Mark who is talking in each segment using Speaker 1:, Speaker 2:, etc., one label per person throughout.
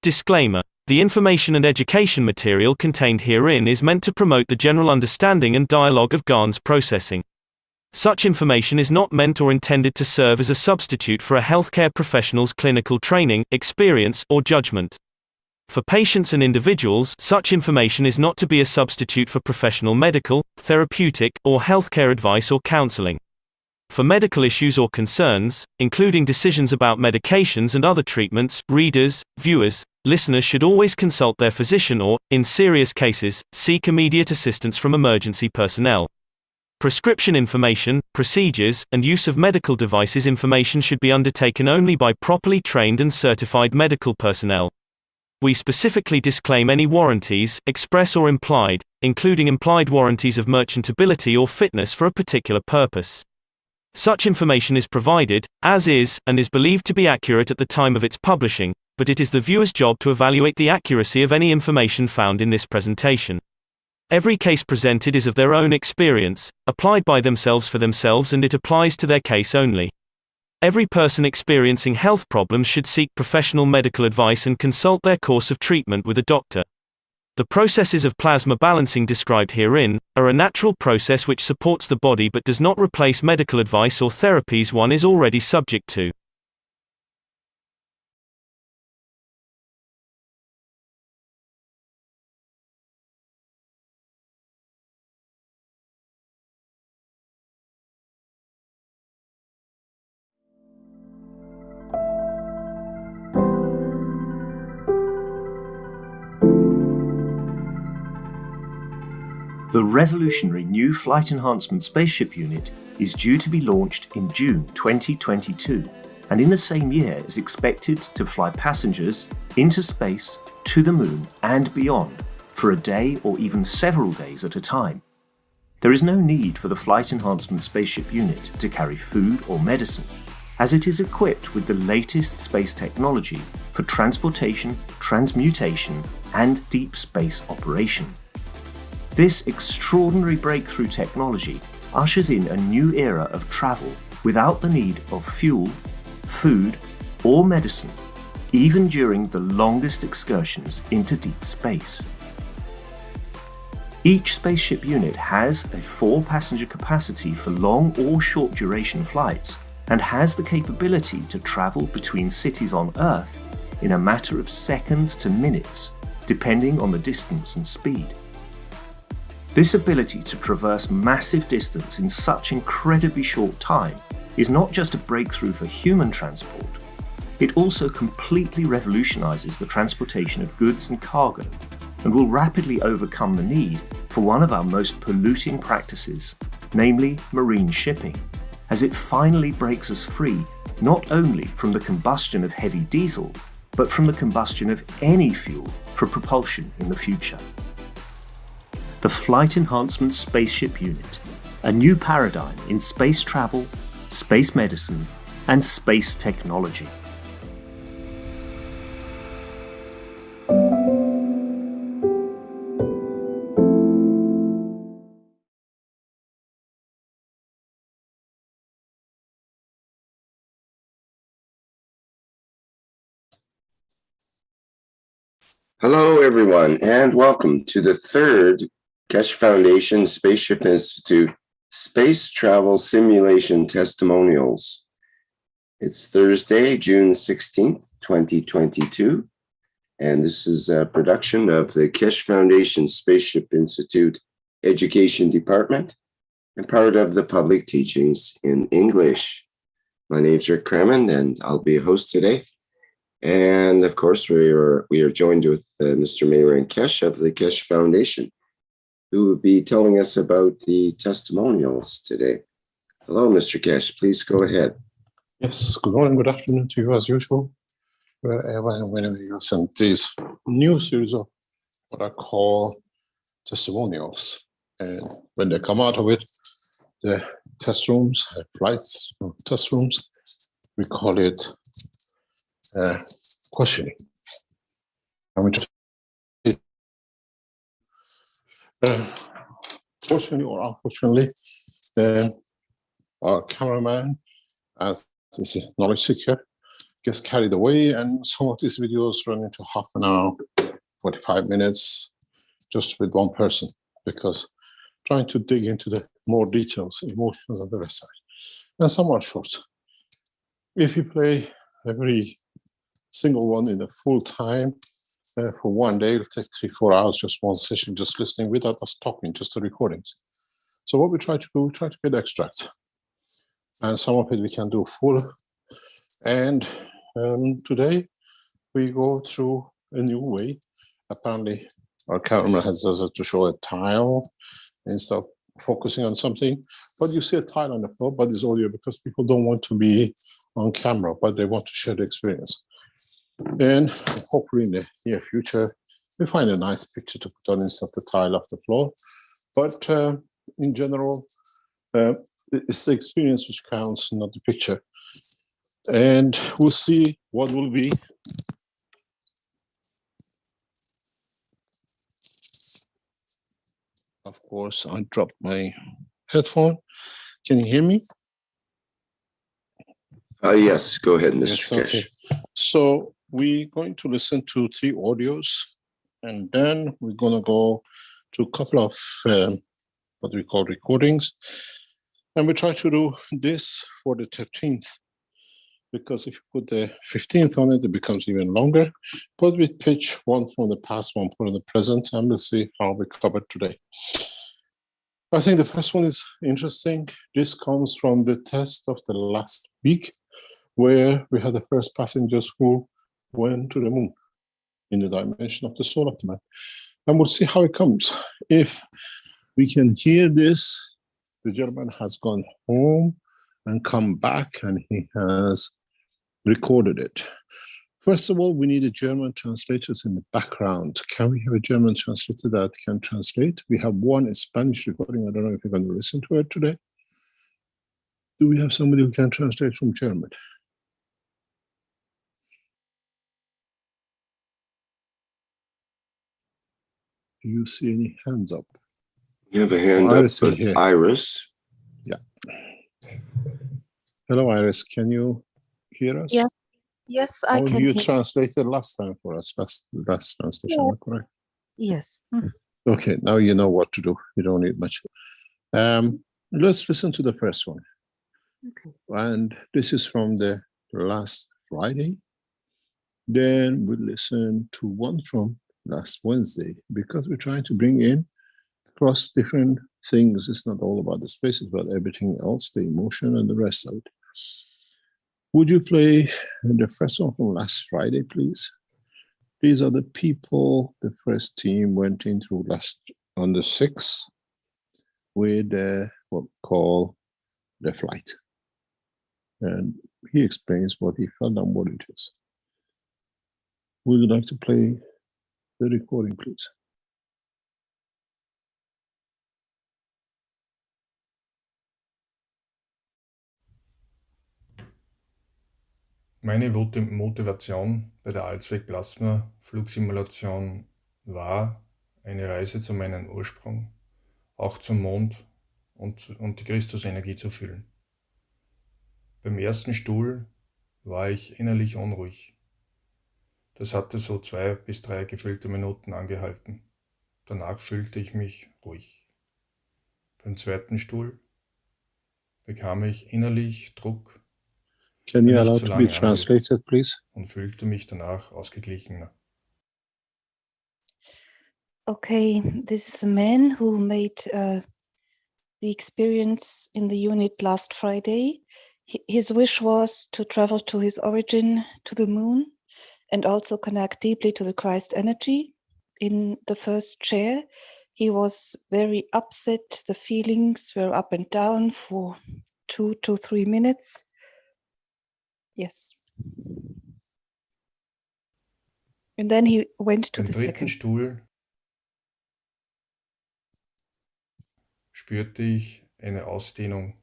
Speaker 1: Disclaimer. The information and education material contained herein is meant to promote the general understanding and dialogue of GANs processing. Such information is not meant or intended to serve as a substitute for a healthcare professional's clinical training, experience, or judgment. For patients and individuals, such information is not to be a substitute for professional medical, therapeutic, or healthcare advice or counseling. For medical issues or concerns, including decisions about medications and other treatments, readers, viewers, listeners should always consult their physician or, in serious cases, seek immediate assistance from emergency personnel. Prescription information, procedures, and use of medical devices information should be undertaken only by properly trained and certified medical personnel. We specifically disclaim any warranties, express or implied, including implied warranties of merchantability or fitness for a particular purpose. Such information is provided, as is, and is believed to be accurate at the time of its publishing, but it is the viewer's job to evaluate the accuracy of any information found in this presentation. Every case presented is of their own experience, applied by themselves for themselves, and it applies to their case only. Every person experiencing health problems should seek professional medical advice and consult their course of treatment with a doctor. The processes of plasma balancing described herein are a natural process which supports the body but does not replace medical advice or therapies one is already subject to.
Speaker 2: The revolutionary new Flight Enhancement Spaceship unit is due to be launched in June 2022, and in the same year is expected to fly passengers into space, to the moon and beyond for a day or even several days at a time. There is no need for the Flight Enhancement Spaceship unit to carry food or medicine, as it is equipped with the latest space technology for transportation, transmutation and deep space operation. This extraordinary breakthrough technology ushers in a new era of travel without the need of fuel, food, or medicine, even during the longest excursions into deep space. Each spaceship unit has a 4-passenger capacity for long or short duration flights and has the capability to travel between cities on Earth in a matter of seconds to minutes, depending on the distance and speed. This ability to traverse massive distance in such incredibly short time is not just a breakthrough for human transport, it also completely revolutionizes the transportation of goods and cargo and will rapidly overcome the need for one of our most polluting practices, namely marine shipping, as it finally breaks us free not only from the combustion of heavy diesel, but from the combustion of any fuel for propulsion in the future. The Flight Enhancement Spaceship Unit, a new paradigm in space travel, space medicine, and space technology.
Speaker 3: Hello, everyone, and welcome to the third Keshe Foundation Spaceship Institute Space Travel Simulation Testimonials. It's Thursday, June 16th, 2022, and this is a production of the Keshe Foundation Spaceship Institute Education Department and part of the Public Teachings in English. My name's Rick Crammond, and I'll be a host today. And of course, we are joined with Mr. Mayran Keshe of the Keshe Foundation, who will be telling us about the testimonials today. Hello, Mr. Keshe, please go ahead.
Speaker 4: Yes, good morning, good afternoon to you as usual, wherever and whenever you send this new series of what I call testimonials. And when they come out of it, the test rooms, flights, test rooms, we call it questioning. And we just fortunately or unfortunately, our cameraman, as is a knowledge seeker, gets carried away, and some of these videos run into half an hour, 45 minutes, just with one person, because trying to dig into the more details, emotions, and the rest of it. And some are short. If you play every single one in a full time for one day, it'll take 3-4 hours, just one session, just listening without us talking, just the recordings. So what we try to do, we try to get extracts. And some of it we can do full. And today we go through a new way. Apparently our camera has us to show a tile instead of focusing on something. But you see a tile on the floor, but it's audio because people don't want to be on camera, but they want to share the experience. And hopefully in the near future, we find a nice picture to put on instead of the tile off the floor. But in general, it's the experience which counts, not the picture. And we'll see what will be. Of course, I dropped my headphone. Can you hear me?
Speaker 3: Yes, go ahead, Mr.
Speaker 4: Yes,
Speaker 3: Keshe.
Speaker 4: okay. So we're going to listen to 3 audios, and then we're going to go to a couple of what we call recordings. And we try to do this for the 13th, because if you put the 15th on it, it becomes even longer. But we pitch one from the past, one from the present, and we'll see how we covered today. I think the first one is interesting. This comes from the test of the last week, where we had the first passengers who went to the moon in the dimension of the soul of the man. And we'll see how it comes. If we can hear this, the gentleman has gone home and come back, and he has recorded it. First of all, we need a German translator in the background. Can we have a German translator that can translate? We have one in Spanish recording. I don't know if you're going to listen to it today. Do we have somebody who can translate from German? Do you see any hands up?
Speaker 3: You have a hand up with Iris.
Speaker 4: Yeah. Hello, Iris. Can you hear us?
Speaker 5: Yeah. Yes, I can.
Speaker 4: You translated last time for us. Last translation,
Speaker 5: Yeah.
Speaker 4: correct?
Speaker 5: Yes.
Speaker 4: Okay, now you know what to do. You don't need much. Let's listen to the first one.
Speaker 5: Okay.
Speaker 4: And this is from the last Friday. Then we listen to one from last Wednesday, because we're trying to bring in across different things. It's not all about the space, it's about everything else, the emotion and the rest of it. Would you play the first one from last Friday, please? These are the people, the first team went in through on the 6th with what we call the flight. And he explains what he felt and what it is. Would you like to play the recording, please?
Speaker 6: Meine Motivation bei der Allzweck-Plasma-Flugsimulation war eine Reise zu meinem Ursprung, auch zum Mond und die Christusenergie zu fühlen. Beim ersten Stuhl war ich innerlich unruhig. Das hatte so 2 bis 3 gefüllte Minuten angehalten. Danach fühlte ich mich ruhig. Beim zweiten Stuhl bekam ich innerlich Druck.
Speaker 4: Can you allow to be translated, please?
Speaker 6: Und fühlte mich danach ausgeglichener.
Speaker 5: Okay, this is a man who made the experience in the unit last Friday. His wish was to travel to his origin, to the moon, and also connect deeply to the Christ energy. In the first chair, he was very upset. The feelings were up and down for 2 to 3 minutes. Yes. And then he went to the second
Speaker 6: Stuhl spürte ich eine Ausdehnung.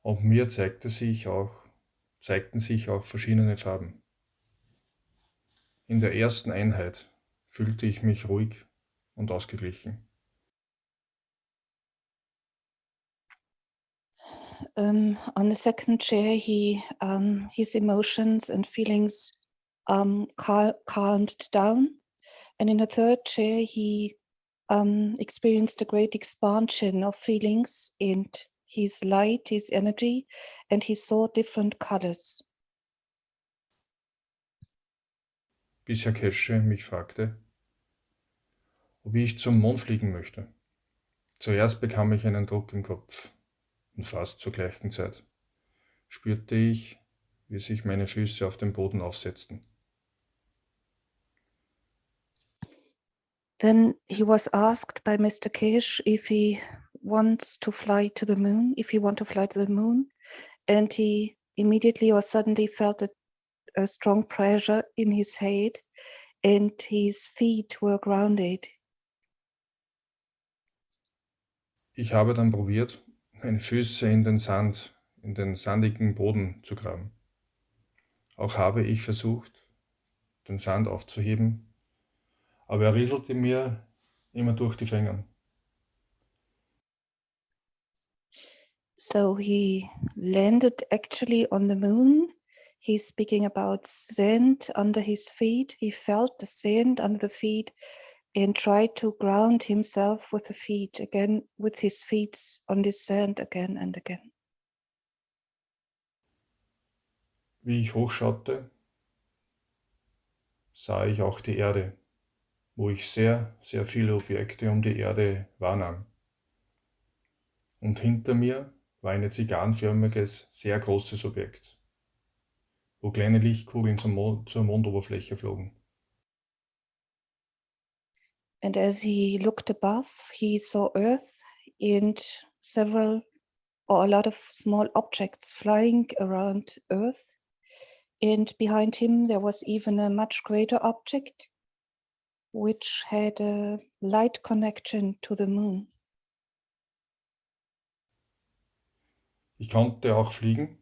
Speaker 6: Und mir zeigten sich auch verschiedene Farben. In der ersten Einheit fühlte ich mich ruhig und ausgeglichen.
Speaker 5: on the second chair, his emotions and feelings calmed down. And in the third chair, he experienced a great expansion of feelings and his light, his energy, and he saw different colors.
Speaker 6: Bis Herr Keshe mich fragte, ob ich zum Mond fliegen möchte. Zuerst bekam ich einen Druck im Kopf und fast zur gleichen Zeit spürte ich, wie sich meine Füße auf den Boden aufsetzten.
Speaker 5: Then he was asked by Mr. Keshe if he wants to fly to the moon, if he want to fly to the moon, and he immediately or suddenly felt a strong pressure in his head and his feet were grounded.
Speaker 6: Ich habe dann probiert, meine Füße in den Sand, in den sandigen Boden zu graben. Auch habe ich versucht, den Sand aufzuheben, aber er rieselte mir immer durch die Finger.
Speaker 5: So he landed actually on the moon. He's speaking about sand under his feet. He felt the sand under the feet and tried to ground himself with the feet again, with his feet on the sand again and again.
Speaker 6: Wie ich hochschaute, sah ich auch die Erde, wo ich sehr, sehr viele Objekte um die Erde wahrnahm. Und hinter mir war ein zigarrenförmiges, sehr großes Objekt, wo kleine Lichtkugeln zur Mondoberfläche flogen.
Speaker 5: And as he looked above, he saw Earth and several or a lot of small objects flying around Earth. And behind him, there was even a much greater object, which had a light connection to the moon.
Speaker 6: Ich konnte auch fliegen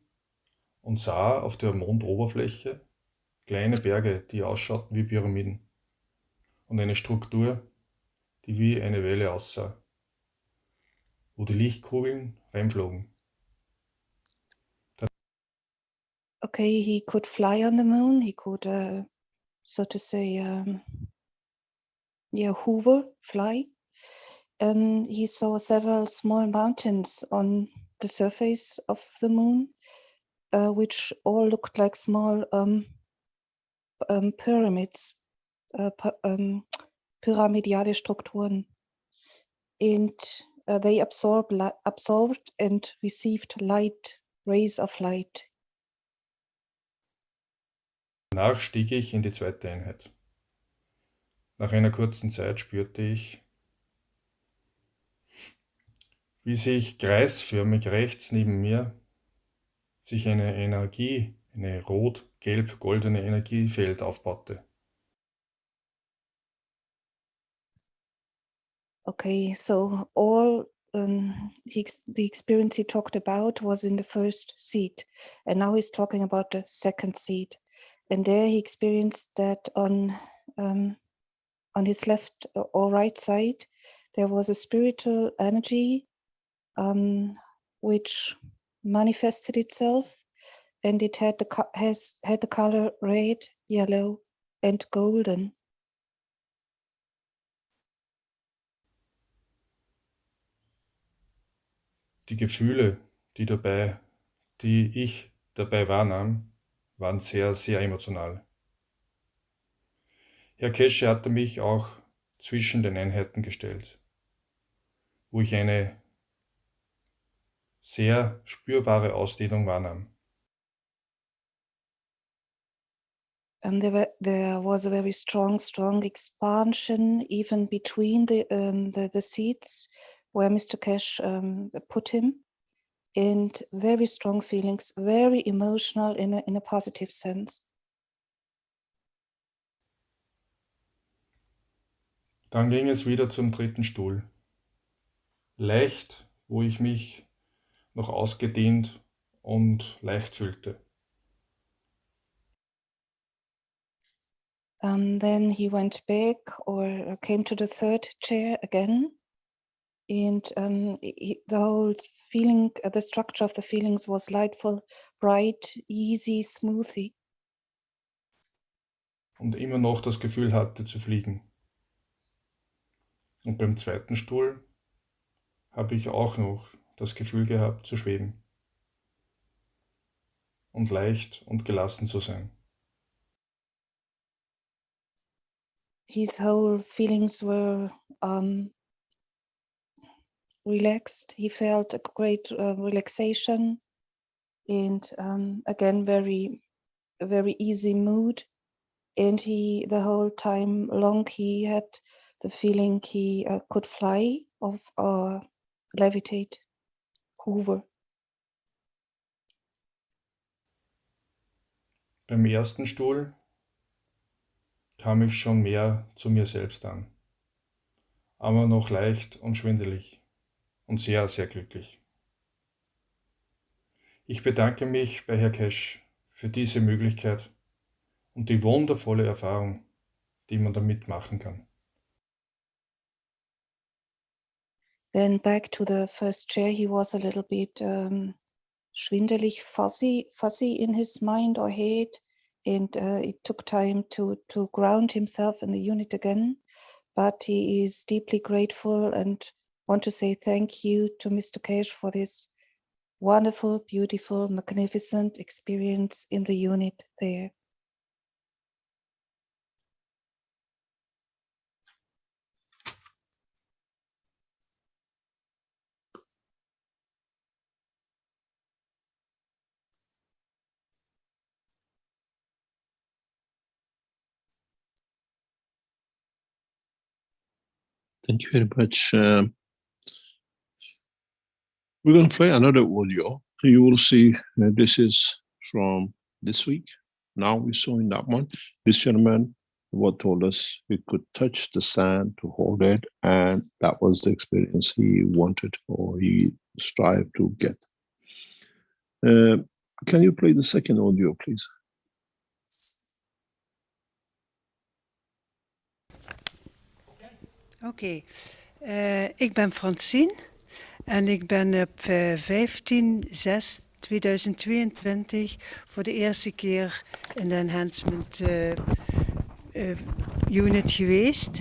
Speaker 6: und sah auf der Mondoberfläche kleine Berge, die ausschauten wie Pyramiden und eine Struktur, die wie eine Welle aussah, wo die Lichtkugeln reinflogen.
Speaker 5: Okay, he could fly on the moon. He could, so to say, hover, fly. And he saw several small mountains on the surface of the moon, which all looked like small pyramids, pyramidale Strukturen. And they absorbed and received light, rays of light.
Speaker 6: Danach stieg ich in die zweite Einheit. Nach einer kurzen Zeit spürte ich, wie sich kreisförmig rechts neben mir sich eine Energie, eine rot-gelb-goldene Energiefeld aufbaute.
Speaker 5: Okay, so all the experience he talked about was in the first seat, and now he's talking about the second seat. And there he experienced that on his left or right side, there was a spiritual energy which manifested itself, and it had the color red, yellow, and golden.
Speaker 6: Die Gefühle, die ich dabei wahrnahm, waren sehr, sehr emotional. Herr Keshe hatte mich auch zwischen den Einheiten gestellt, wo ich eine sehr spürbare Ausdehnung wahrnahm.
Speaker 5: There was a very strong expansion even between the seats where Mr. Keshe put him, and very strong feelings, very emotional in a positive sense.
Speaker 6: Dann ging es wieder zum dritten Stuhl. Leicht, wo ich mich noch ausgedehnt und leicht fühlte.
Speaker 5: Then he went back or came to the third chair again. and the whole feeling, the structure of the feelings was lightful, bright, easy, smoothie.
Speaker 6: Und immer noch das Gefühl hatte zu fliegen. Und beim zweiten Stuhl habe ich auch noch das Gefühl gehabt zu schweben und leicht und gelassen zu sein.
Speaker 5: His whole feelings were relaxed. He felt a great relaxation and again very easy mood. And he, the whole time long, he had the feeling he could fly or levitate, hover.
Speaker 6: Beim ersten Stuhl kam ich schon mehr zu mir selbst an, aber noch leicht und schwindelig und sehr, sehr glücklich. Ich bedanke mich bei Herr Keshe für diese Möglichkeit und die wundervolle Erfahrung, die man damit machen kann.
Speaker 5: Then back to the first chair, he was a little bit schwindelig, fuzzy in his mind or head, and it took time to ground himself in the unit again. But he is deeply grateful and want to say thank you to Mr. Keshe for this wonderful, beautiful, magnificent experience in the unit there.
Speaker 4: Thank you very much. We're going to play another audio. You will see this is from this week. Now we saw in that one, this gentleman told us he could touch the sand to hold it, and that was the experience he wanted or he strived to get. Can you play the second audio, please?
Speaker 7: Oké, ik ben Francine en ik ben op 15/6/2022 voor de eerste keer in de enhancement unit geweest.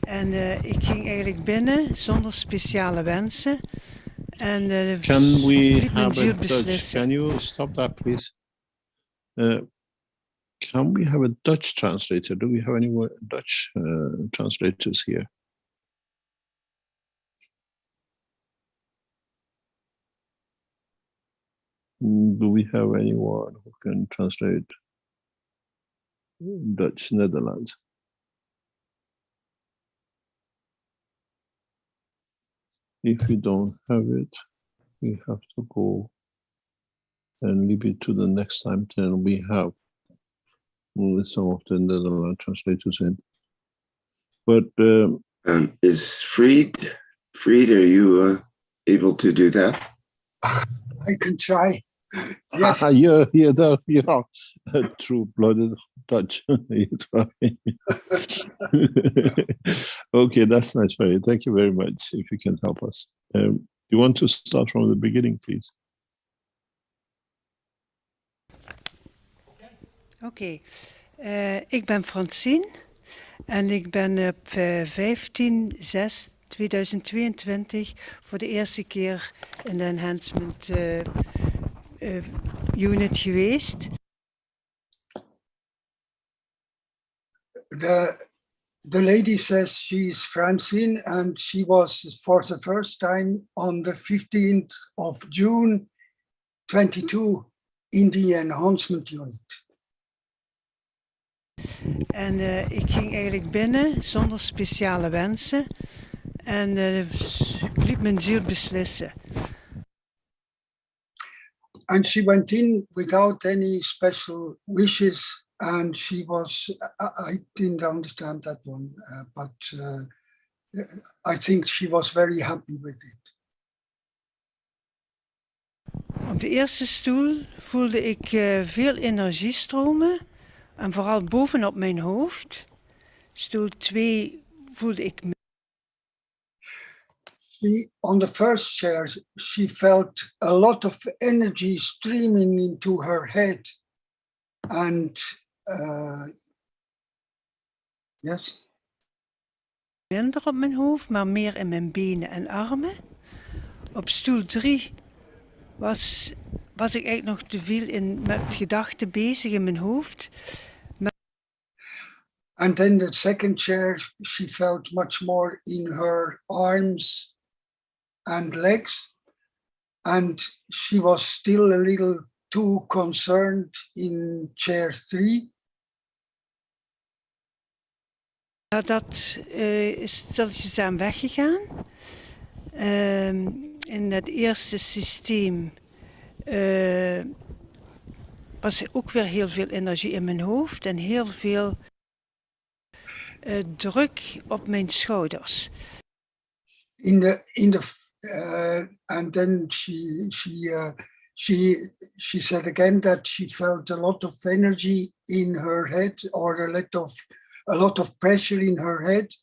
Speaker 7: En ik ging eigenlijk binnen zonder speciale wensen. En
Speaker 4: Can we
Speaker 7: liet mijn
Speaker 4: have
Speaker 7: ziel
Speaker 4: a Dutch?
Speaker 7: beslissen.
Speaker 4: Can you stop that, please? Can we have a Dutch translator? Do we have any Dutch translators here? Do we have anyone who can translate Dutch Netherlands? If we don't have it, we have to go and leave it to the next time. Then we have some of the Netherlands translators in. But
Speaker 3: Is Fried, are you able to do that?
Speaker 8: I can try. Yes.
Speaker 4: you're a true-blooded Dutch. You try. Okay, that's nice, Mary. Thank you very much. If you can help us. You want to start from the beginning, please?
Speaker 7: Oké, ik ben Francine en ik ben op 15/6/2022 voor de eerste keer in de enhancement unit geweest.
Speaker 8: The lady says she's Francine and she was for the first time on the 15th of June 22 in the enhancement unit.
Speaker 7: En ik ging eigenlijk binnen zonder speciale wensen en ik liet mijn ziel beslissen.
Speaker 8: And she went in without any special wishes, and she was, I didn't understand that one, but I think she was very happy with it.
Speaker 7: Op de eerste stoel voelde ik veel energie stromen en vooral bovenop mijn hoofd. Stoel 2 voelde ik
Speaker 8: On the first chair, she felt a lot of energy streaming into her head. And yes.
Speaker 7: Minder op mijn hoofd, maar meer in mijn benen en armen. Op stoel 3 was ik eigenlijk nog te veel met gedachten bezig in mijn hoofd.
Speaker 8: And then the second chair, she felt much more in her arms and legs. And she was still a little too concerned in chair 3.
Speaker 7: Dat is stilletjes aan weggegaan. In het eerste systeem was er ook weer heel veel energie in mijn hoofd en heel veel druk op mijn schouders.
Speaker 8: And then she said again that she felt a lot of energy in her head, or a lot of pressure in her head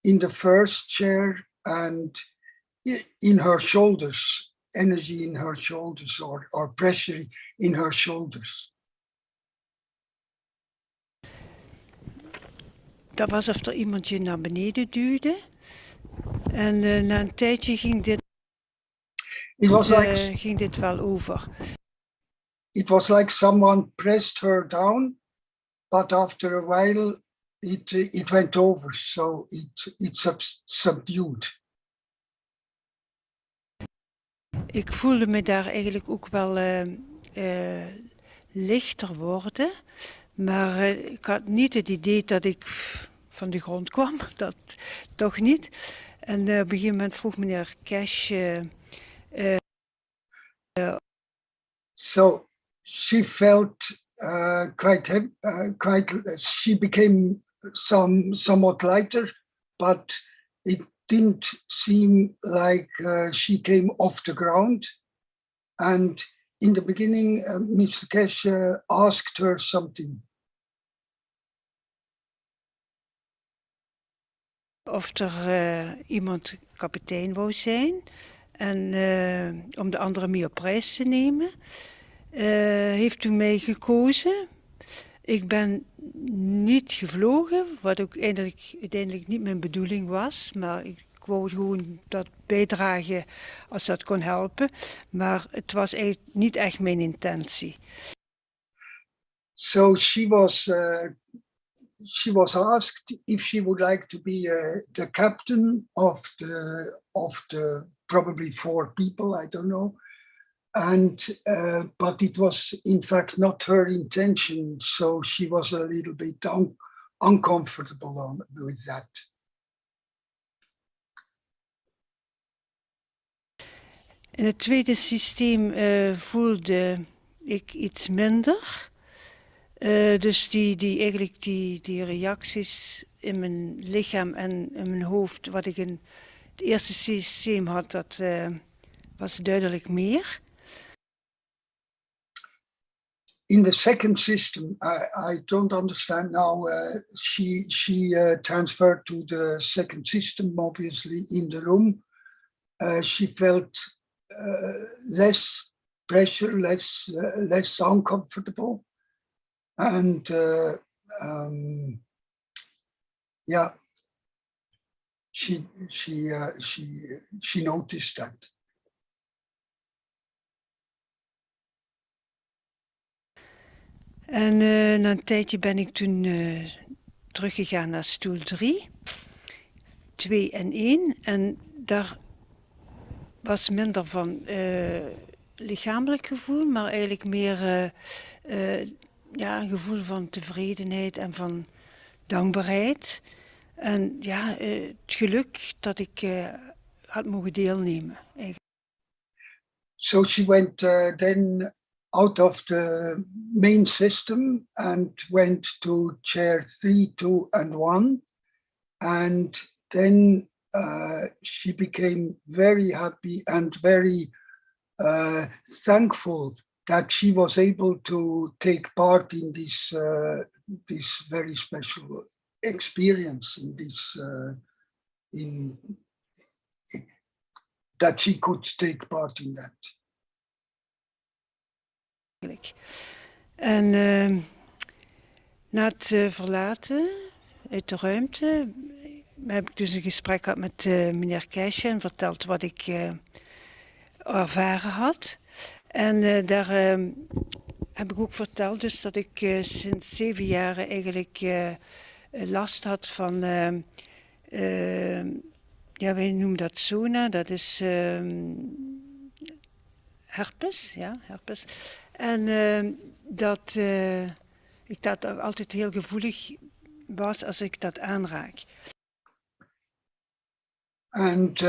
Speaker 8: in the first chair and in her shoulders, energy in her shoulders or pressure in her shoulders.
Speaker 7: Dat was alsof er iemand je naar beneden duwde. En na een tijdje ging dit wel over.
Speaker 8: It was like someone pressed her down, but after a while it went over, so it subdued.
Speaker 7: Ik voelde me daar eigenlijk ook wel lichter worden, maar ik had niet het idee dat ik van de grond kwam, dat toch niet. En op een gegeven moment vroeg meneer Keshe.
Speaker 8: So she felt quite. She became somewhat lighter, but it didn't seem like she came off the ground. And in the beginning, Mr. Keshe asked her something.
Speaker 7: Of er iemand kapitein wou zijn en om de anderen mee op reis te nemen. Heeft u mij gekozen. Ik ben niet gevlogen, wat ook uiteindelijk niet mijn bedoeling was, maar ik wou gewoon dat bijdragen als dat kon helpen. Maar het was eigenlijk niet echt mijn intentie.
Speaker 8: So she was asked if she would like to be the captain of the probably 4 people, I don't know. And but it was in fact not her intention, so she was a little bit uncomfortable with that.
Speaker 7: In het tweede systeem voelde ik iets minder. Dus die reacties in mijn lichaam en in mijn hoofd, wat ik in het eerste systeem had, dat was duidelijk meer.
Speaker 8: In the second system, I don't understand now. She transferred to the second system, obviously, in the room. She felt less pressure, less uncomfortable. And yeah, she noticed that.
Speaker 7: En na een tijdje ben ik toen teruggegaan naar stoel 3, 2 en 1. En daar was minder van lichamelijk gevoel, maar eigenlijk meer een gevoel van tevredenheid en van dankbaarheid. En ja, het geluk dat ik had mogen deelnemen. Eigenlijk.
Speaker 8: So she went then out of the main system and went to chair 3, 2, and 1. And then she became very happy and very thankful that she was able to take part in this very special experience, in this that she could take part in that.
Speaker 7: En na het verlaten uit de ruimte heb ik dus een gesprek gehad met meneer Keshe en verteld wat ik ervaren had. En daar heb ik ook verteld dus dat ik sinds 7 jaar eigenlijk last had van, ja, wij noemen dat zona, dat is herpes, ja, herpes. En dat ik dat altijd heel gevoelig was als ik dat aanraak.
Speaker 8: And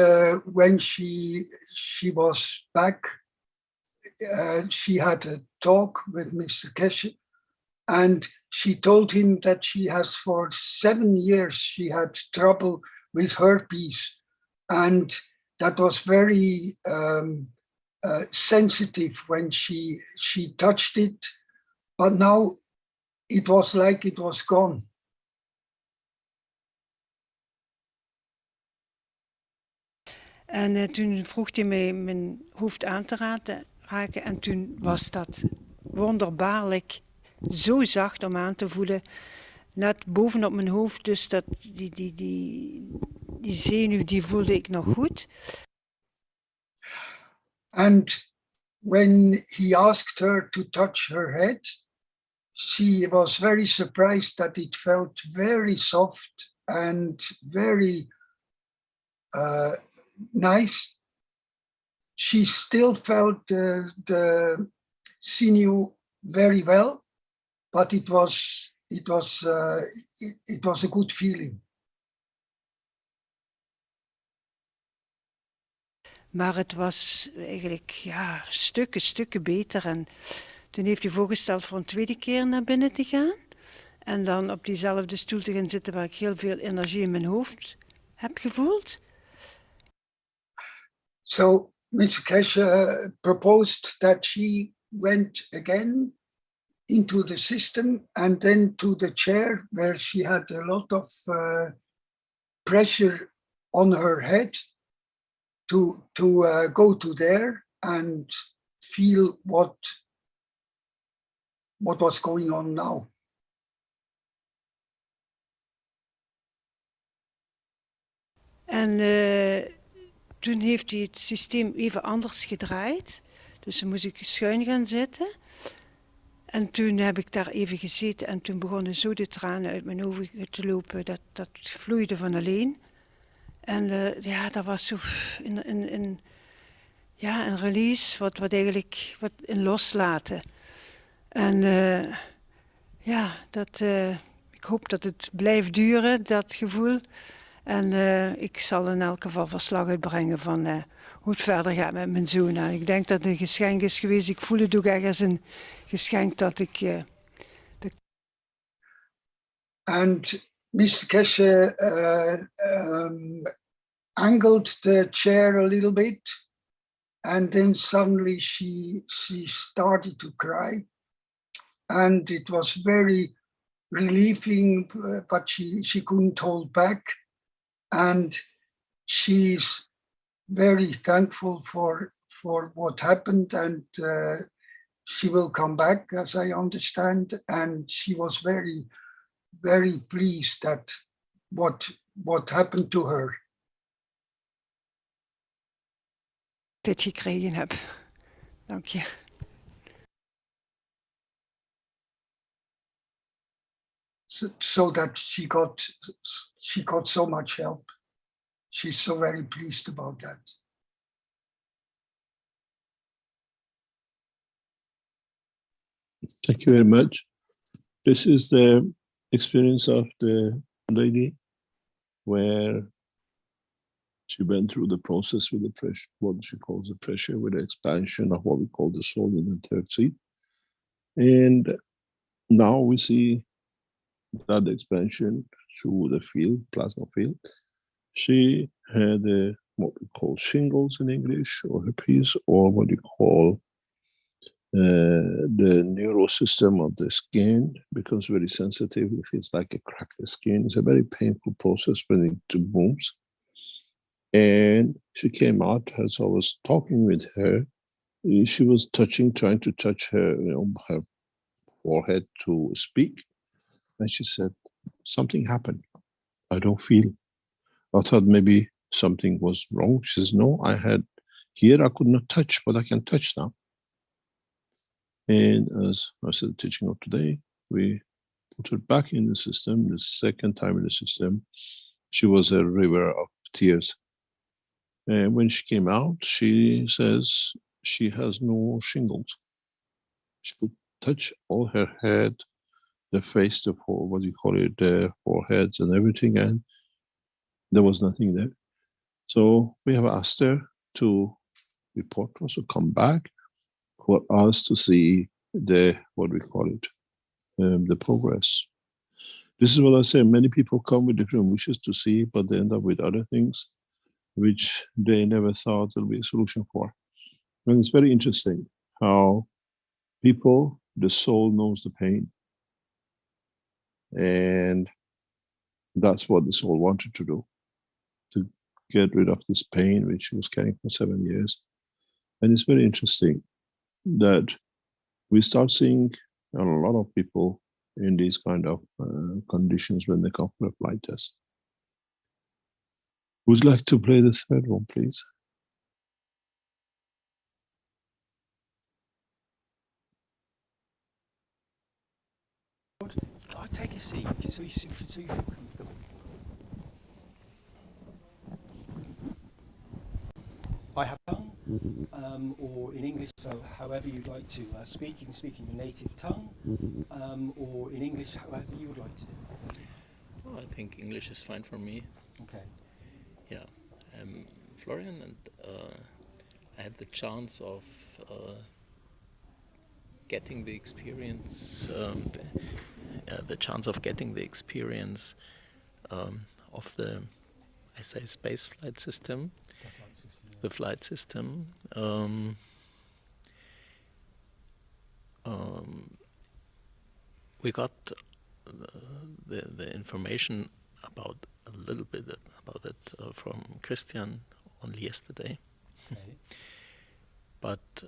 Speaker 8: when she was back, she had a talk with Mr. Keshe, and she told him that she has for 7 years she had trouble with herpes, and that was very sensitive when she touched it, but now it was like it was gone.
Speaker 7: En toen vroeg hij mij mijn hoofd aan te raken en toen was dat wonderbaarlijk zo zacht om aan te voelen, net bovenop mijn hoofd, dus dat die zenuw die voelde ik nog goed.
Speaker 8: And when he asked her to touch her head, she was very surprised that it felt very soft and very nice. She still felt the sinew very well, but it was a good feeling.
Speaker 7: Maar het was eigenlijk ja, stukken beter. En toen heeft hij voorgesteld voor een tweede keer naar binnen te gaan. En dan op diezelfde stoel te gaan zitten waar ik heel veel energie in mijn hoofd heb gevoeld.
Speaker 8: So Mr. Keshe proposed that she went again into the system and then to the chair where she had a lot of pressure on her head to go to there and feel what was going on now.
Speaker 7: En toen heeft hij het systeem even anders gedraaid. Dus dan moest ik schuin gaan zitten. En toen heb ik daar even gezeten en toen begonnen zo de tranen uit mijn ogen te lopen. Dat vloeide van alleen. En ja, dat was zo een release, wat eigenlijk een loslaten. En ja, ik hoop dat het blijft duren, dat gevoel. En ik zal in elk geval verslag uitbrengen van hoe het verder gaat met mijn zoon. En ik denk dat het een geschenk is geweest. Ik voel het ook echt als een geschenk dat ik...
Speaker 8: And Mr. Keshe angled the chair a little bit, and then suddenly she started to cry, and it was very relieving, but she couldn't hold back, and she's very thankful for what happened, and she will come back, as I understand, and she was very, very pleased that what happened to her.
Speaker 7: Dit gekregen heb. Dank je.
Speaker 8: So that she got so much help. She's so very pleased about that.
Speaker 4: Thank you very much. This is the experience of the lady where she went through the process with the pressure, what she calls the pressure, with the expansion of what we call the soul in the third seat. And now we see that expansion through the field, plasma field. She had what we call shingles in English, or herpes, or what you call the neurosystem of the skin becomes very sensitive. It feels like a cracked skin. It's a very painful process when it moves. And she came out as I was talking with her. She was trying to touch her, her forehead to speak. And she said, something happened. I don't feel. I thought maybe something was wrong. She says, no, I could not touch, but I can touch now. And as I said, teaching of today, we put her back in the system. The second time in the system, she was a river of tears. And when she came out, she says she has no shingles. She could touch all her head, the face, the foreheads and everything, and there was nothing there. So we have asked her to report to us, to come back for us to see the progress. This is what I say, many people come with different wishes to see, but they end up with other things which they never thought there'll be a solution for. And it's very interesting how people, the soul knows the pain. And that's what the soul wanted to do, to get rid of this pain which she was carrying for 7 years. And it's very interesting that we start seeing a lot of people in these kind of conditions when they come for a flight test. Would you like to play the third one, please?
Speaker 9: Oh, take a seat so you feel comfortable. I have tongue, or in English, so however you'd like to speak. You can speak in your native tongue, or in English, however you would like to do.
Speaker 10: Well, I think English is fine for me.
Speaker 9: Okay.
Speaker 10: Yeah, I'm Florian, and I had the chance of getting the experience, of the, I say, space flight system. The flight system. We got the information about a little bit about it from Christian only yesterday.
Speaker 9: Okay.
Speaker 10: But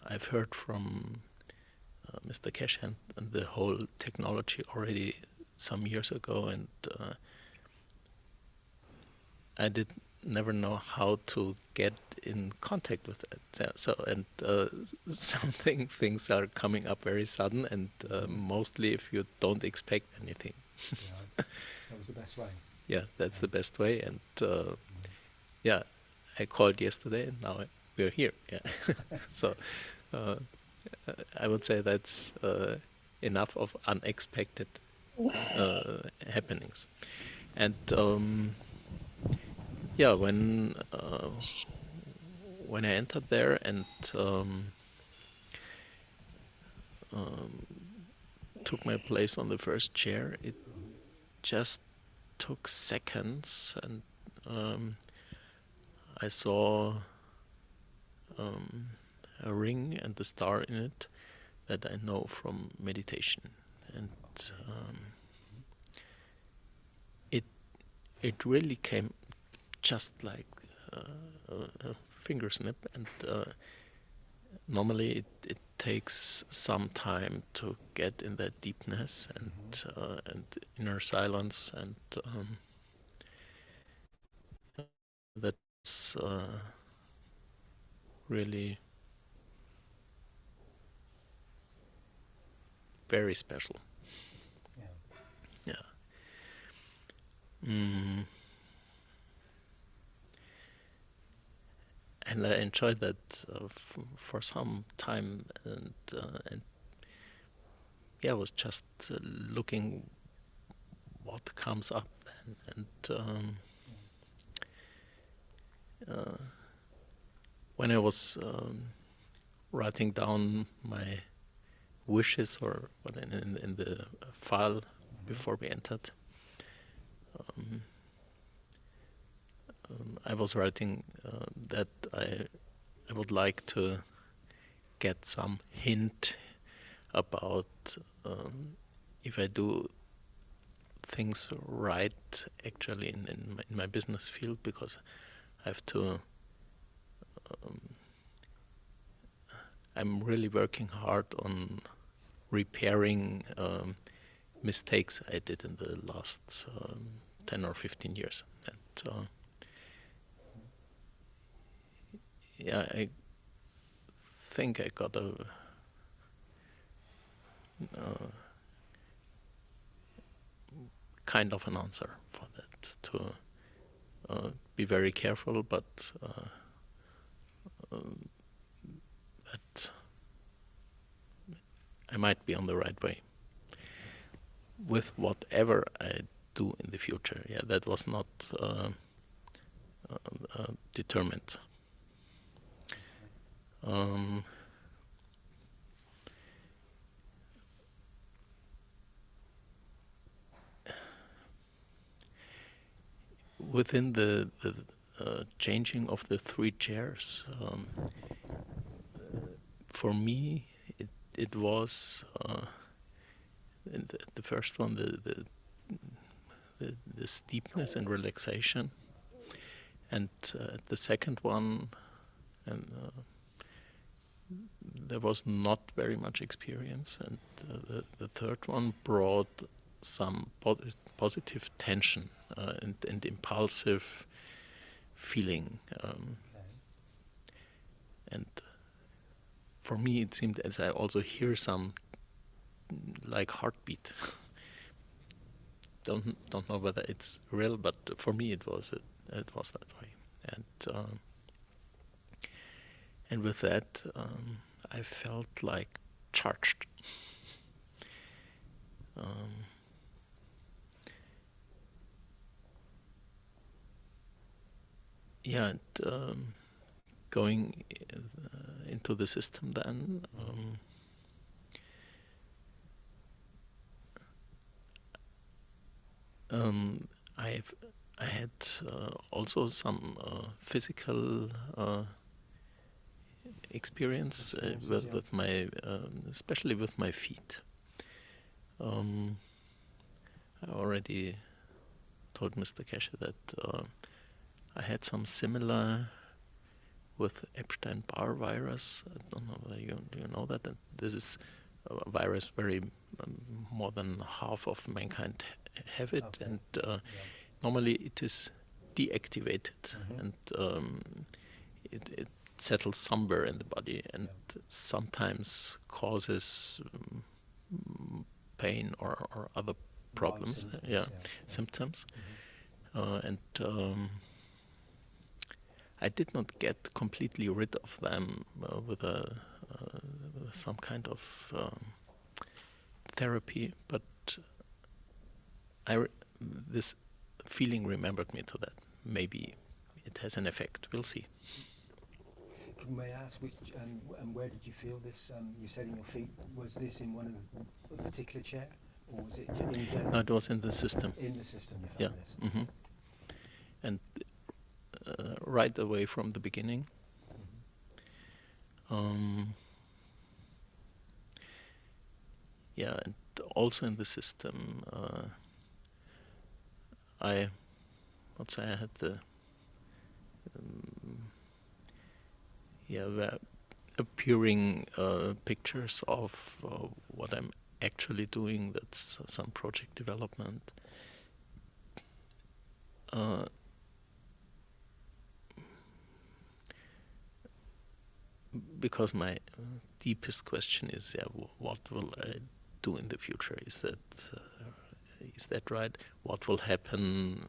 Speaker 10: I've heard from Mr. Keshe and the whole technology already some years ago, and I did never know how to get in contact with it. Some things are coming up very sudden, and mostly if you don't expect anything.
Speaker 9: Yeah, that was the best way.
Speaker 10: Yeah, that's the best way. And yeah, I called yesterday, and now we're here. Yeah. So I would say that's enough of unexpected happenings. And yeah, when I entered there and took my place on the first chair, it just took seconds, and I saw a ring and the star in it that I know from meditation, and it really came just like a finger snip, and normally it takes some time to get in that deepness and inner silence, and that's really very special.
Speaker 9: Yeah.
Speaker 10: Yeah. And I enjoyed that for some time, and yeah, I was just looking what comes up then, and when I was writing down my wishes or what in the file before we entered, I was writing that I would like to get some hint about if I do things right actually in my business field, because I have to. I'm really working hard on repairing mistakes I did in the last 10 or 15 years. And yeah, I think I got a kind of an answer for that, to be very careful, but that I might be on the right way with whatever I do in the future. Yeah, that was not determined. Within the changing of the 3 chairs, for me, it was in the first one, the steepness and relaxation, and the second one, and there was not very much experience, and the third one brought some positive tension and impulsive feeling, and for me it seemed as I also hear some like heartbeat. Don't know whether it's real, but for me it was that way, and with that I felt like charged. Yeah, and going into the system then, I had also some physical experience with my, especially with my feet. I already told Mr. Keshe that I had some similar with Epstein-Barr virus. I don't know whether you know that. And this is a virus very more than half of mankind have it, okay. And normally it is deactivated, and it settles somewhere in the body, and sometimes causes pain or other problems, symptoms. And I did not get completely rid of them with some kind of therapy, but this feeling remembered me to that. Maybe it has an effect. We'll see.
Speaker 9: May I ask which and where did you feel this? You said in your feet. Was this in one of a particular chair, or was it in general?
Speaker 10: No, it was in the system.
Speaker 9: In the system, you found this.
Speaker 10: Mm-hmm. And right away from the beginning. Yeah, and also in the system, I had the were appearing pictures of what I'm actually doing. That's some project development. Because my deepest question is, what will I do in the future? Is that right? What will happen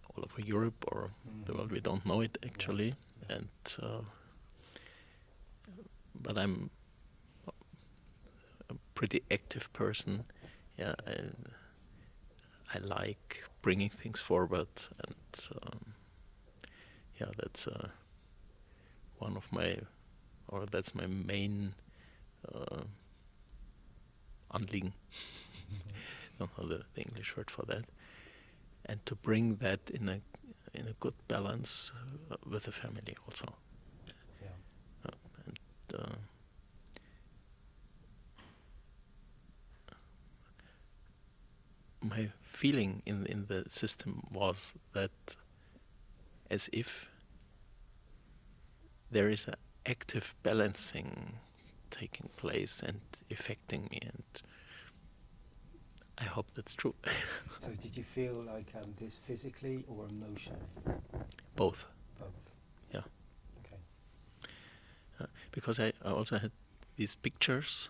Speaker 10: all over Europe or the world? We don't know it actually, and but I'm a pretty active person. Yeah, I like bringing things forward, and that's one of my, or that's my main Anliegen. I don't know the English word for that, and to bring that in a good balance with the family also. my feeling in the system was that as if there is an active balancing taking place and affecting me, and I hope that's true.
Speaker 9: So did you feel like this physically or emotionally?
Speaker 10: Both.
Speaker 9: Both.
Speaker 10: Yeah.
Speaker 9: Okay.
Speaker 10: Because I also had these pictures,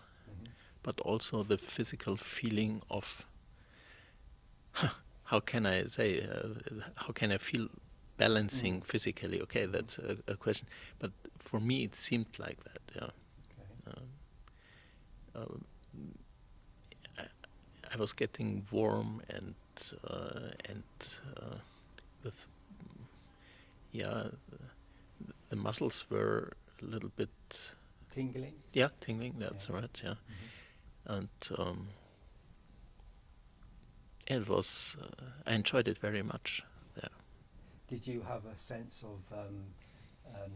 Speaker 10: but also the physical feeling of how can I say, how can I feel balancing physically? Okay, that's a question. But for me, it seemed like that. Yeah. I was getting warm and with the muscles were a little bit
Speaker 9: tingling.
Speaker 10: Yeah, tingling. That's right. Yeah, and it was. I enjoyed it very much. Yeah.
Speaker 9: Did you have a sense of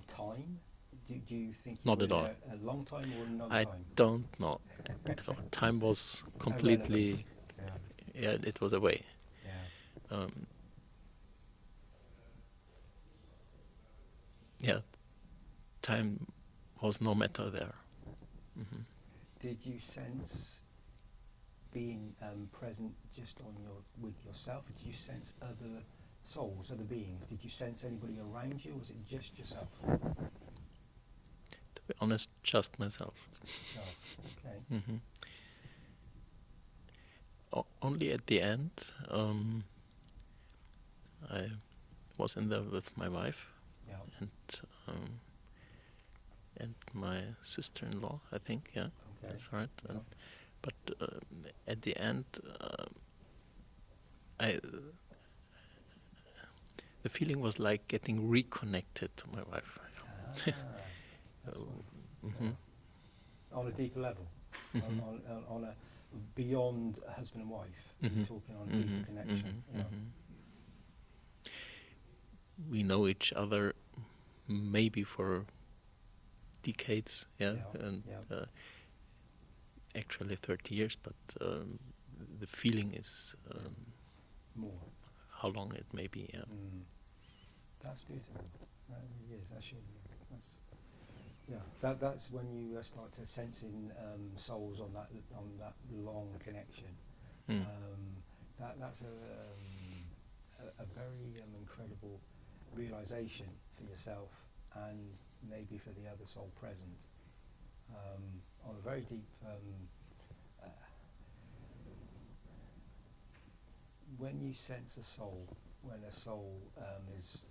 Speaker 9: time? Do you think you
Speaker 10: Not
Speaker 9: were
Speaker 10: at all.
Speaker 9: there a long time or no
Speaker 10: I
Speaker 9: time?
Speaker 10: don't know at all. Time was completely.
Speaker 9: Yeah.
Speaker 10: It was away.
Speaker 9: Yeah.
Speaker 10: Time was no matter there.
Speaker 9: Did you sense being present just with yourself? Did you sense other souls, other beings? Did you sense anybody around you, or was it just yourself?
Speaker 10: To be honest, just myself.
Speaker 9: Okay.
Speaker 10: Only at the end, I was in there with my wife and my sister-in-law, I think. Yeah, that's right.
Speaker 9: Yeah.
Speaker 10: But at the end, the feeling was like getting reconnected to my wife.
Speaker 9: That's wonderful. On a deeper level, on a beyond husband and wife, you're talking on a deeper connection.
Speaker 10: We know each other maybe for decades, actually 30 years, but the feeling is
Speaker 9: more.
Speaker 10: How long it may be. Yeah.
Speaker 9: That's beautiful. That really is. That's when you start to sensing souls on that long connection. That's a very incredible realization for yourself and maybe for the other soul present on a very deep. When you sense a soul, when a soul is,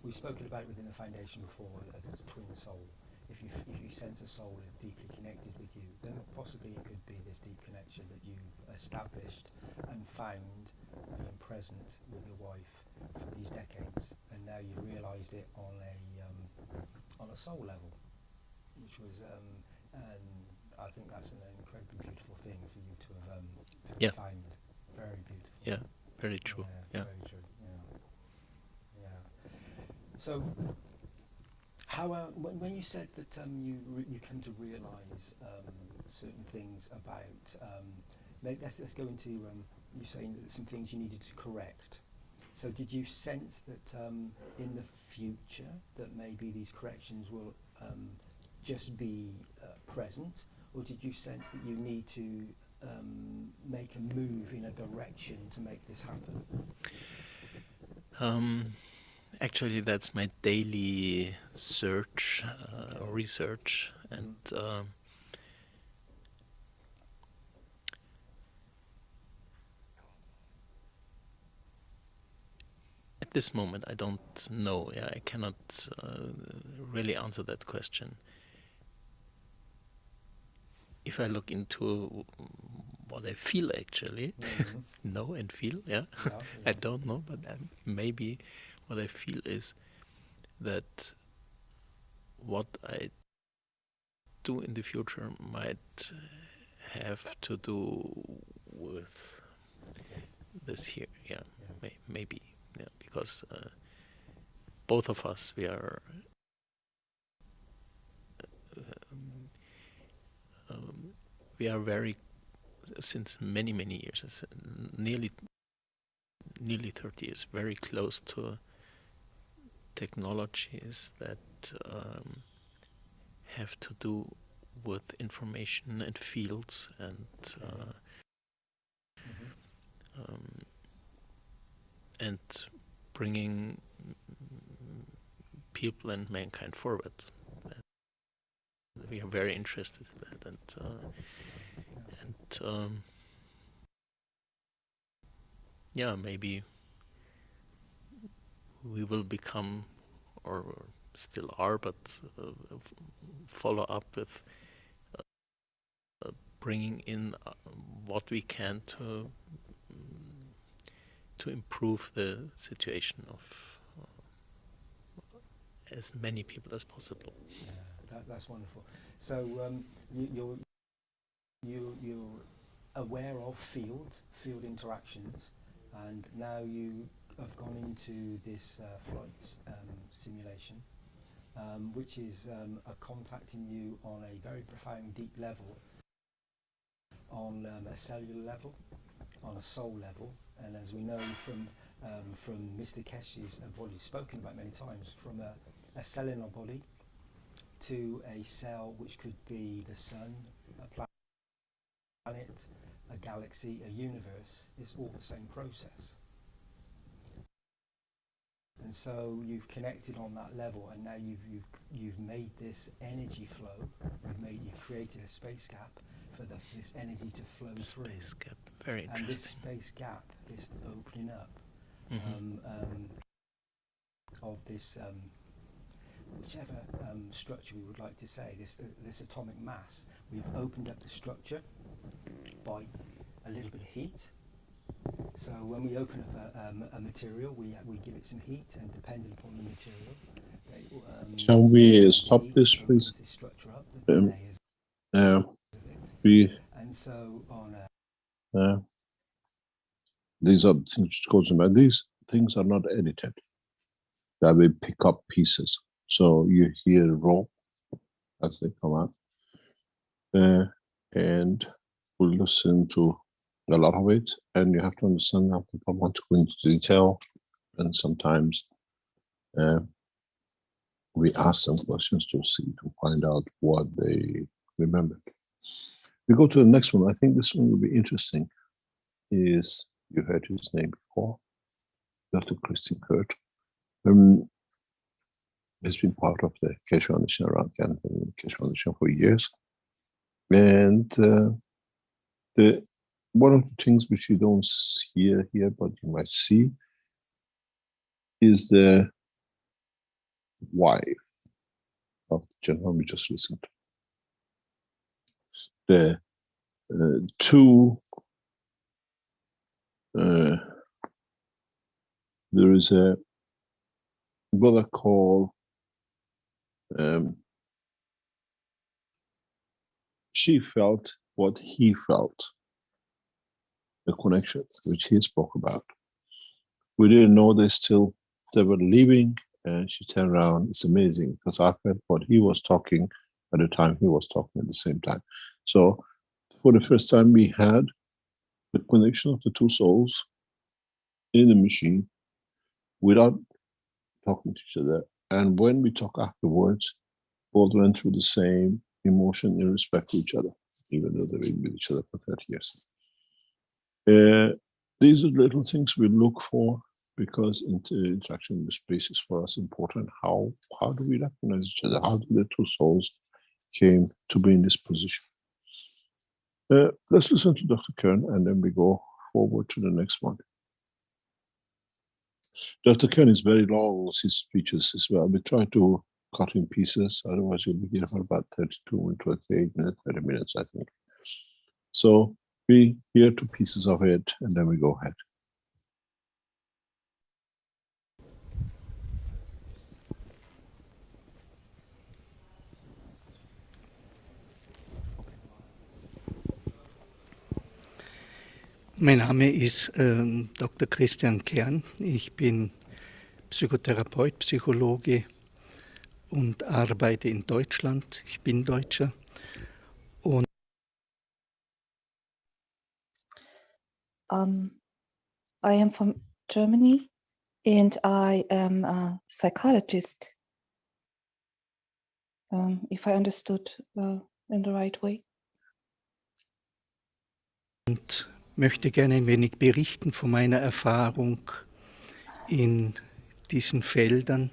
Speaker 9: we've spoken about it within the foundation before as a twin soul. If you sense a soul is deeply connected with you, then possibly it could be this deep connection that you established and found being present with your wife for these decades, and now you've realised it on a soul level, which was, and I think that's an incredibly beautiful thing for you to have found. Very beautiful.
Speaker 10: Yeah, very true. Yeah.
Speaker 9: Very true. Yeah. So, how when you said that you come to realise certain things about, let's go into you saying that there's some things you needed to correct. So, did you sense that in the future that maybe these corrections will just be present, or did you sense that you need to make a move in a direction to make this happen?
Speaker 10: Actually, that's my daily search or research, and at this moment I don't know. Yeah, I cannot really answer that question. If I look into what I feel actually, know and feel, I don't know, but maybe what I feel is that what I do in the future might have to do with this here, maybe, because both of us, we are very since many, many years, nearly 30 years, very close to technologies that have to do with information and fields and bringing people and mankind forward. We are very interested in that, and yeah, maybe we will become, or still are, but follow up with bringing in what we can to improve the situation of as many people as possible.
Speaker 9: Yeah, that's wonderful. So you're aware of field interactions, and now you have gone into this flight simulation, which is contacting you on a very profound, deep level, on a cellular level, on a soul level, and as we know from Mr. Keshe's body, spoken about many times, from a cell in our body to a cell which could be the sun, a planet, a galaxy, a universe, is all the same process. And so you've connected on that level, and now you've made this energy flow. You've created a space gap for this energy to flow through.
Speaker 10: Space gap, very interesting.
Speaker 9: And this space gap, this opening up of this, whichever structure we would like to say, this atomic mass, we've opened up the structure by a little bit of heat. So when we open up a material, we give it some heat, and depending upon the material,
Speaker 4: can we stop this, please?
Speaker 9: This structure up,
Speaker 4: And
Speaker 9: so on
Speaker 4: these are the things which goes in. These things are not edited. That we pick up pieces. So you hear raw as they come out, and we'll listen to a lot of it. And you have to understand how people want to go into detail, and sometimes we ask them questions to find out what they remembered. We go to the next one. I think this one will be interesting. You heard his name before, Dr. Christian Kurt. Has been part of the Keshe Foundation around Canada, and Keshe Foundation for years. And one of the things which you don't hear here, but you might see, is the wife of the gentleman we just listened to. The two, there is what I call, she felt what he felt, the connection which he spoke about. We didn't know they were leaving, and she turned around. It's amazing, because I felt what he was talking at the time he was talking at the same time. So for the first time, we had the connection of the two souls in the machine without talking to each other. And when we talk afterwards, both went through the same emotion in respect to each other, even though they've been with each other for 30 years. These are little things we look for, because interaction with space is for us important. How do we recognize each other? How do the two souls came to be in this position? Let's listen to Dr. Kern, and then we go forward to the next one. Dr. Kern is very long, his speeches as well. We try to cut in pieces, otherwise you'll be here for about 32 and 28 minutes, 30 minutes, I think. So we hear two pieces of it, and then we go ahead.
Speaker 11: Mein Name ist Dr. Christian Kern. Ich bin Psychotherapeut, Psychologe und arbeite in Deutschland. Ich bin Deutscher. Und
Speaker 5: I am from Germany and I am a psychologist, if I understood in the right way.
Speaker 11: Und möchte gerne ein wenig berichten von meiner Erfahrung in diesen Feldern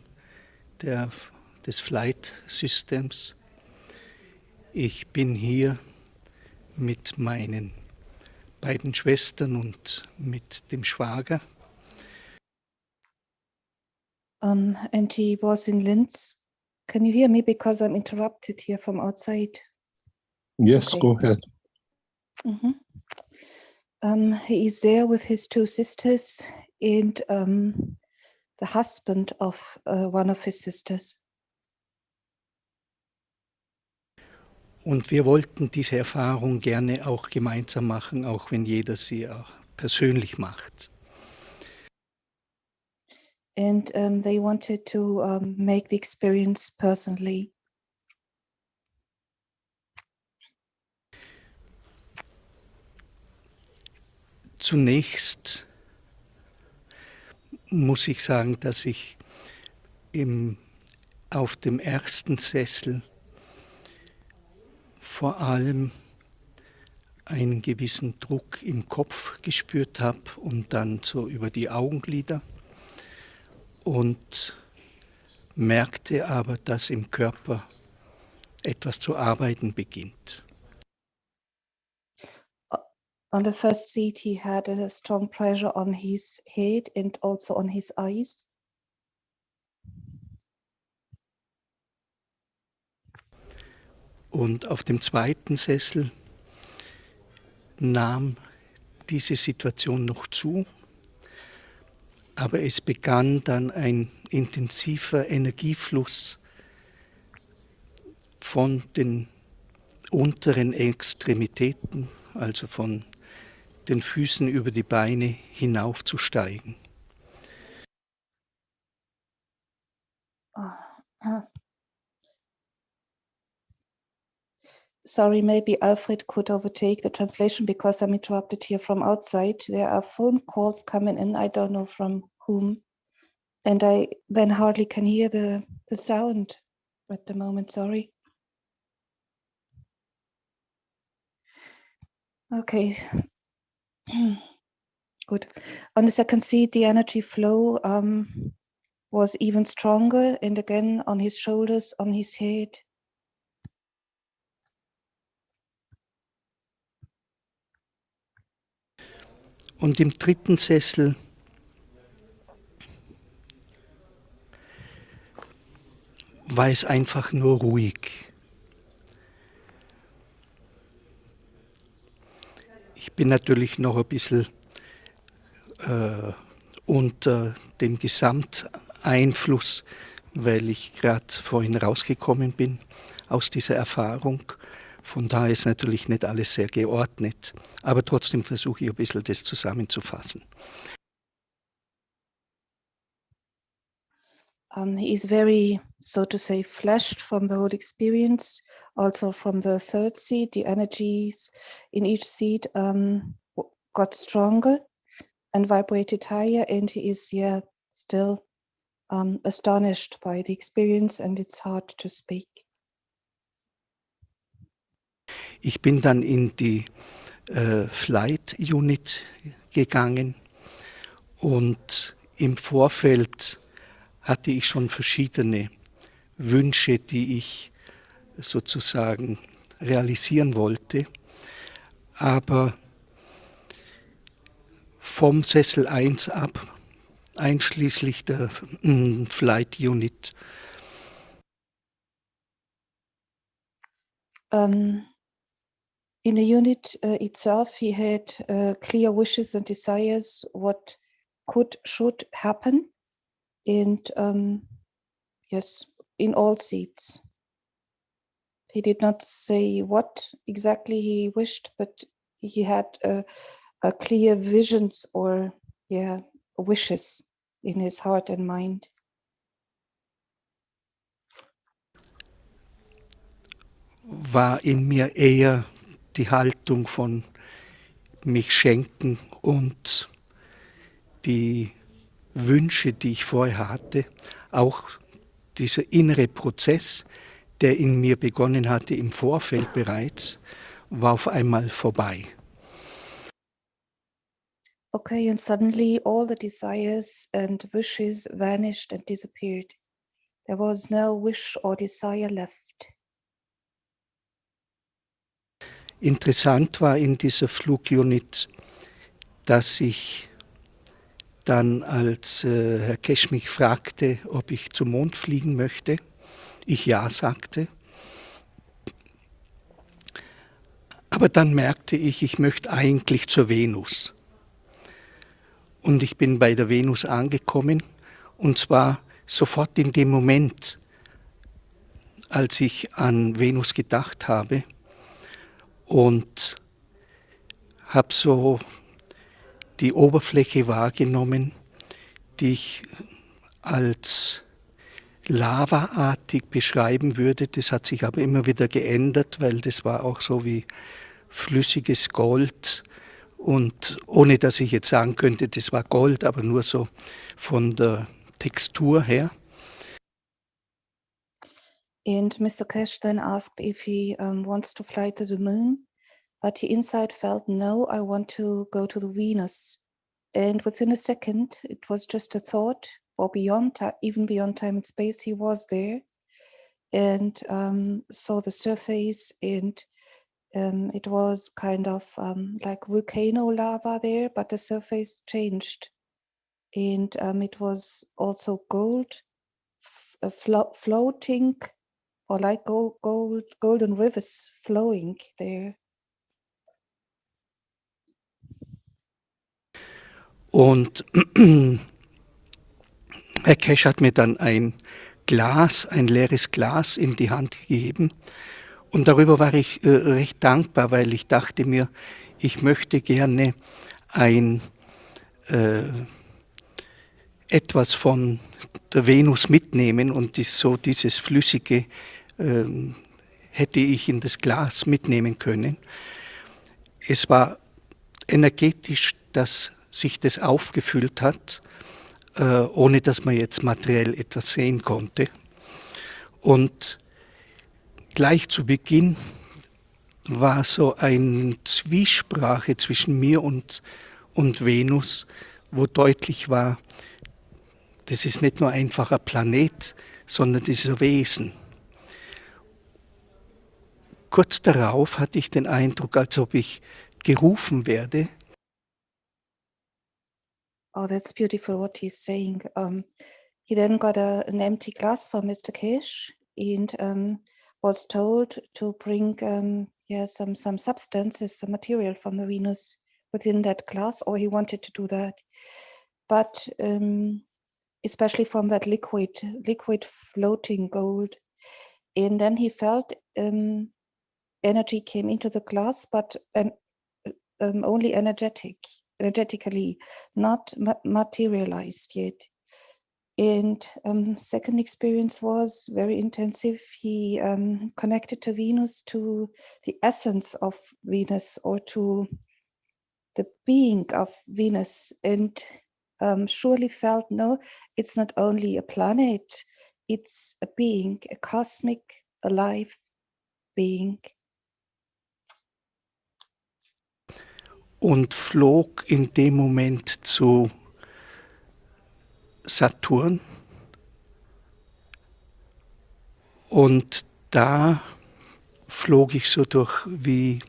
Speaker 11: des Flight Systems. Ich bin hier mit meinen beiden Schwestern und mit dem Schwager.
Speaker 5: And he was in Linz. Can you hear me because I'm interrupted here from outside?
Speaker 4: Yes,
Speaker 5: Okay.
Speaker 4: go ahead.
Speaker 5: He is there with his two sisters and the husband of one of his sisters.
Speaker 11: Und wir wollten diese Erfahrung gerne auch gemeinsam machen, auch wenn jeder sie auch persönlich macht.
Speaker 5: And they wanted to make the experience personally.
Speaker 11: Zunächst muss ich sagen, dass ich auf dem ersten Sessel vor allem einen gewissen Druck im Kopf gespürt habe und dann so über die Augenlider und merkte aber, dass im Körper etwas zu arbeiten beginnt.
Speaker 5: On the first seat, he had a strong pressure on his head and also on his eyes.
Speaker 11: Und auf dem zweiten Sessel nahm diese Situation noch zu, aber es begann dann ein intensiver Energiefluss von den unteren Extremitäten, also von den Füßen über die Beine hinaufzusteigen.
Speaker 5: Sorry, maybe Alfred could overtake the translation because I'm interrupted here from outside. There are phone calls coming in, I don't know from whom. And I then hardly can hear the sound at the moment, sorry. Okay. Good. On the second seat, the energy flow was even stronger and again on his shoulders, on his head.
Speaker 11: Und im dritten Sessel war es einfach nur ruhig. Ich bin natürlich noch ein bisschen unter dem Gesamteinfluss, weil ich gerade vorhin rausgekommen bin aus dieser Erfahrung. Von daher ist natürlich nicht alles sehr geordnet, aber trotzdem versuche ich ein bisschen das zusammenzufassen.
Speaker 5: He is very, so to say, flashed from the whole experience, also from the third seat. The energies in each seat got stronger and vibrated higher, and he is still astonished by the experience, and it's hard to speak.
Speaker 11: Ich bin dann in die Flight Unit gegangen und im Vorfeld hatte ich schon verschiedene Wünsche, die ich sozusagen realisieren wollte. Aber vom Sessel 1 ab, einschließlich der Flight Unit,
Speaker 5: in the unit itself, he had clear wishes and desires, what should happen. And yes, in all seats. He did not say what exactly he wished, but he had a clear visions or wishes in his heart and mind.
Speaker 11: war in mir eher die Haltung von, mich schenken und die Wünsche, die ich vorher hatte, auch dieser innere Prozess, der in mir begonnen hatte im Vorfeld bereits, war auf einmal vorbei.
Speaker 5: Okay, and suddenly all the desires and wishes vanished and disappeared. There was no wish or desire left.
Speaker 11: Interessant war in dieser Flugunit, dass ich dann, als Herr Keshe mich fragte, ob ich zum Mond fliegen möchte, ich ja sagte. Aber dann merkte ich möchte eigentlich zur Venus. Und ich bin bei der Venus angekommen, und zwar sofort in dem Moment, als ich an Venus gedacht habe, und habe so die Oberfläche wahrgenommen, die ich als lavaartig beschreiben würde. Das hat sich aber immer wieder geändert, weil das war auch so wie flüssiges Gold, und ohne dass ich jetzt sagen könnte, das war Gold, aber nur so von der Textur her.
Speaker 5: And Mr. Keshe then asked if he wants to fly to the moon, but he inside felt, no, I want to go to the Venus. And within a second, it was just a thought, or even beyond time and space, he was there and saw the surface, and it was kind of like volcano lava there, but the surface changed. And it was also gold, floating, or like golden rivers flowing there.
Speaker 11: Und Herr Keshe hat mir dann ein leeres Glas in die Hand gegeben. Und darüber war ich recht dankbar, weil ich dachte mir, ich möchte gerne etwas von der Venus mitnehmen, und dieses Flüssige hätte ich in das Glas mitnehmen können. Es war energetisch, dass sich das aufgefüllt hat, ohne dass man jetzt materiell etwas sehen konnte. Und gleich zu Beginn war so eine Zwiesprache zwischen mir und Venus, wo deutlich war, das ist nicht nur einfach ein Planet, sondern das ist ein Wesen. Kurz darauf hatte ich den Eindruck, als ob ich gerufen werde.
Speaker 5: Oh, that's beautiful what he's saying. He then got an empty glass from Mr. Keshe and was told to bring some substances, some material from the Venus within that glass, or he wanted to do that. But especially from that liquid floating gold. And then he felt energy came into the glass, but only energetically, not materialized yet. And second experience was very intensive. He connected to Venus, to the essence of Venus, or to the being of Venus, and surely felt, no, it's not only a planet, it's a being, a cosmic, alive being.
Speaker 11: Und flog in dem Moment zu Saturn. Und da flog ich so durch wie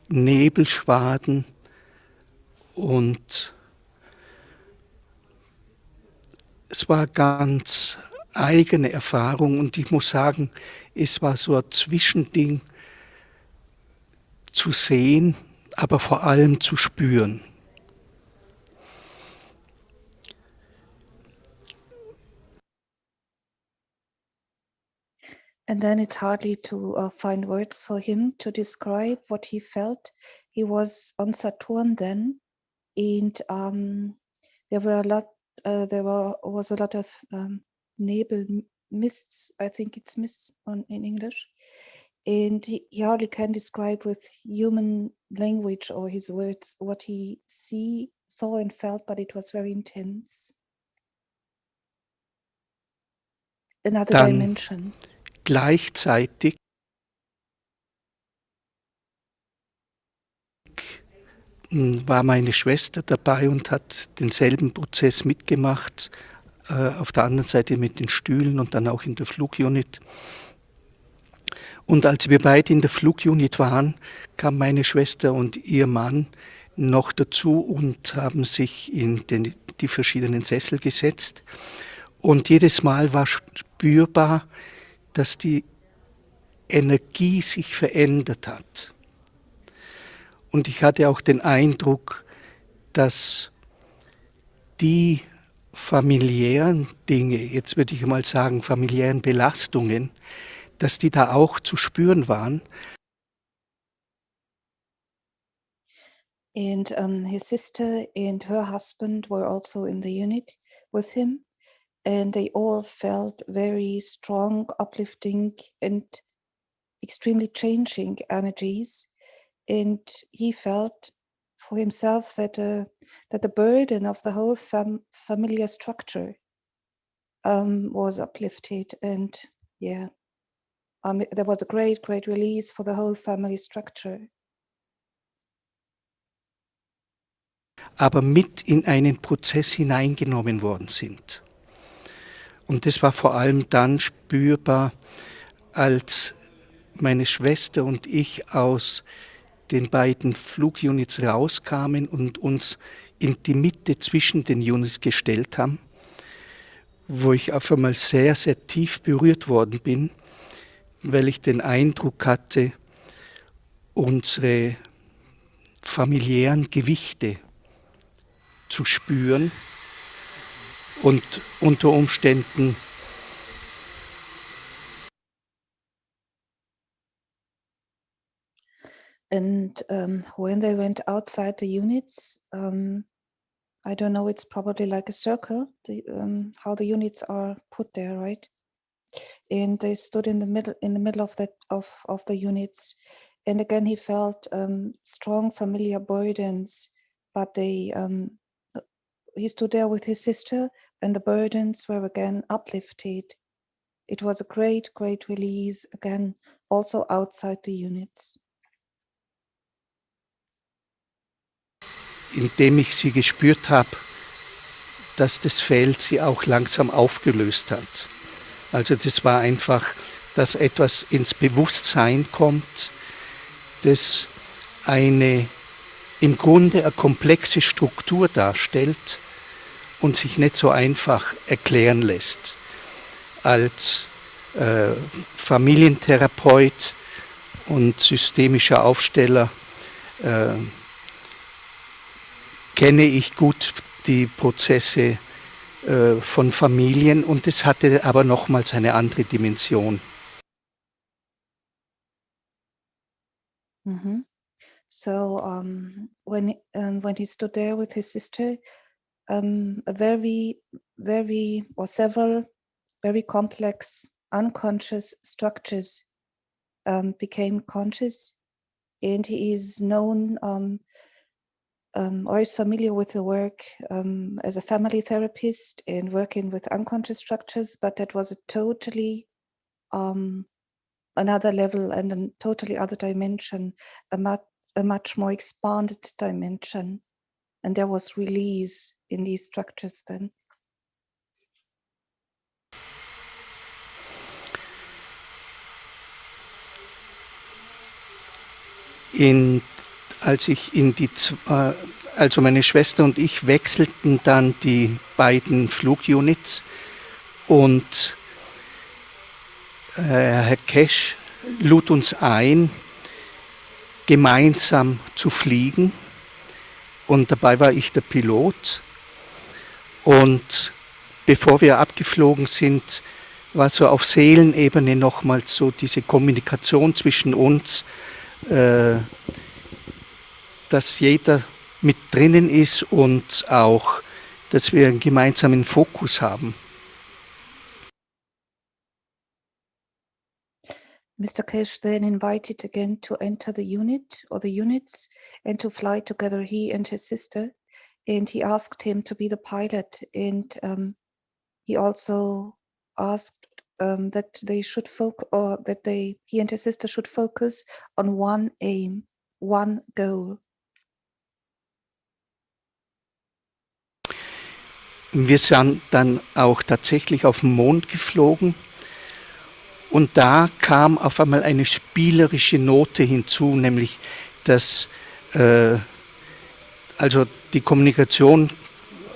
Speaker 11: Nebelschwaden, und es war ganz eigene Erfahrung, und ich muss sagen, es war so ein Zwischending zu sehen, aber vor allem zu spüren.
Speaker 5: And then it's hardly to find words for him to describe what he felt. He was on Saturn then, and there was a lot of nebel, mists. I think it's mists in English, and he hardly can describe with human language or his words what he saw and felt, but it was very intense. Another
Speaker 11: Dann
Speaker 5: dimension.
Speaker 11: gleichzeitig war meine Schwester dabei und hat denselben Prozess mitgemacht, auf der anderen Seite mit den Stühlen und dann auch in der Flugunit. Und als wir beide in der Flugunit waren, kam meine Schwester und ihr Mann noch dazu und haben sich in die verschiedenen Sessel gesetzt. Und jedes Mal war spürbar, dass die Energie sich verändert hat. Und ich hatte auch den Eindruck, dass die familiären Dinge, jetzt würde ich mal sagen familiären Belastungen, dass die da auch zu spüren waren.
Speaker 5: And his sister and her husband were also in the unit with him, and they all felt very strong, uplifting, and extremely changing energies. And he felt for himself that the burden of the whole familiar structure was uplifted, and there was a great release for the whole family structure.
Speaker 11: Aber mit in einen Prozess hineingenommen worden sind. Und das war vor allem dann spürbar, als meine Schwester und ich aus den beiden Flugunits rauskamen und uns in die Mitte zwischen den Units gestellt haben, wo ich auf einmal sehr, sehr tief berührt worden bin, weil ich den Eindruck hatte, unsere familiären Gewichte zu spüren und unter Umständen
Speaker 5: And when they went outside the units, I don't know, it's probably like a circle, how the units are put there, right? And they stood in the middle of the units. And again, he felt strong familiar burdens, but he stood there with his sister, and the burdens were again uplifted. It was a great release, again, also outside the units.
Speaker 11: Indem ich sie gespürt habe, dass das Feld sie auch langsam aufgelöst hat. Also das war einfach, dass etwas ins Bewusstsein kommt, das im Grunde eine komplexe Struktur darstellt und sich nicht so einfach erklären lässt. Als Familientherapeut und systemischer Aufsteller kenne ich gut die Prozesse von Familien, und es hatte aber nochmals eine andere Dimension.
Speaker 5: Mm-hmm. So when he stood there with his sister, several very complex unconscious structures became conscious, and he is known or is familiar with the work as a family therapist and working with unconscious structures, but that was a totally another level and a totally other dimension, a much more expanded dimension, and there was release in these structures then.
Speaker 11: Also meine Schwester und ich wechselten dann die beiden Flugunits, und Herr Keshe lud uns ein, gemeinsam zu fliegen, und dabei war ich der Pilot. Und bevor wir abgeflogen sind, war so auf Seelenebene nochmals so diese Kommunikation zwischen uns, dass jeder mit drinnen ist und auch, dass wir einen gemeinsamen Fokus haben.
Speaker 5: Mr. Keshe then invited again to enter the unit or the units and to fly together, he and his sister. And he asked him to be the pilot. And he also asked that they should focus, or that he and his sister should focus on one aim, one goal.
Speaker 11: Wir sind dann auch tatsächlich auf den Mond geflogen und da kam auf einmal eine spielerische Note hinzu, nämlich dass also die Kommunikation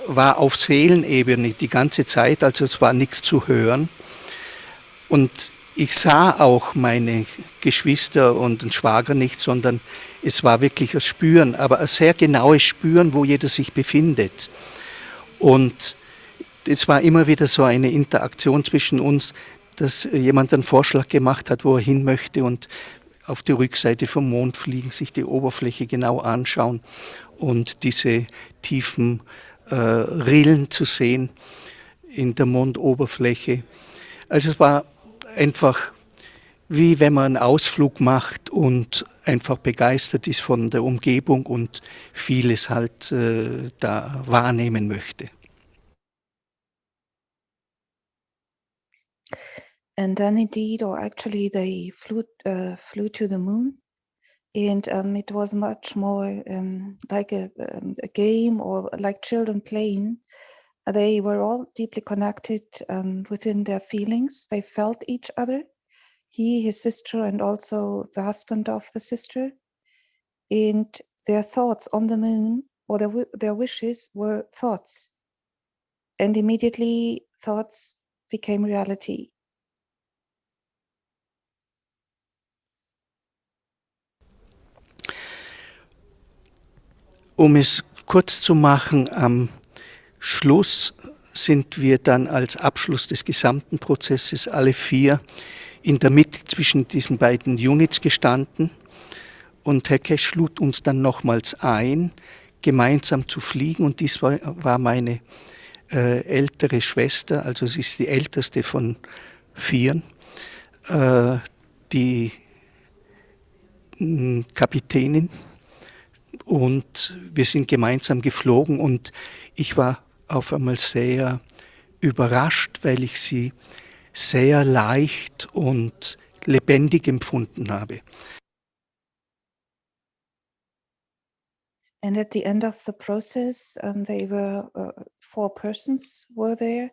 Speaker 11: war auf Seelenebene die ganze Zeit, also es war nichts zu hören. Und ich sah auch meine Geschwister und den Schwager nicht, sondern es war wirklich ein Spüren, aber ein sehr genaues Spüren, wo jeder sich befindet. Und es war immer wieder so eine Interaktion zwischen uns, dass jemand einen Vorschlag gemacht hat, wo er hin möchte und auf die Rückseite vom Mond fliegen, sich die Oberfläche genau anschauen und diese tiefen Rillen zu sehen in der Mondoberfläche. Also es war einfach wie wenn man einen Ausflug macht und einfach begeistert ist von der Umgebung und vieles halt da wahrnehmen möchte.
Speaker 5: And then indeed, or actually they flew to the moon. And it was much more like a game or like children playing. They were all deeply connected within their feelings. They felt each other, he, his sister, and also the husband of the sister. And their thoughts on the moon, or their wishes, were thoughts. And immediately thoughts became reality.
Speaker 11: Um es kurz zu machen, am Schluss sind wir dann als Abschluss des gesamten Prozesses alle vier in der Mitte zwischen diesen beiden Units gestanden und Herr Keshe lud uns dann nochmals ein, gemeinsam zu fliegen und dies war meine ältere Schwester, also sie ist die älteste von vieren, die Kapitänin. Und wir sind gemeinsam geflogen und ich war auf einmal sehr überrascht, weil ich sie sehr leicht und lebendig empfunden habe.
Speaker 5: And at the end of the process, they were 4 persons were there.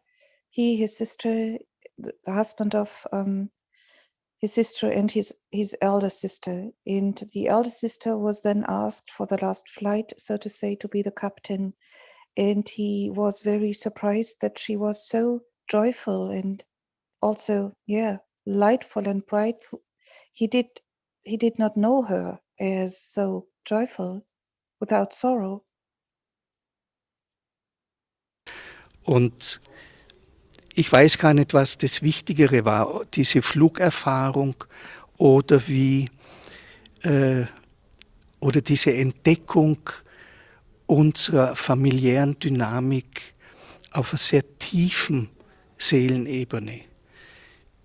Speaker 5: He, his sister, the husband of his sister, and his elder sister. And the elder sister was then asked for the last flight, so to say, to be the captain. And he was very surprised that she was so joyful and also, lightful and bright. He did not know her as so joyful, without sorrow.
Speaker 11: Und ich weiß gar nicht, was das Wichtigere war, diese Flugerfahrung oder oder diese Entdeckung unserer familiären Dynamik auf einer sehr tiefen Seelenebene,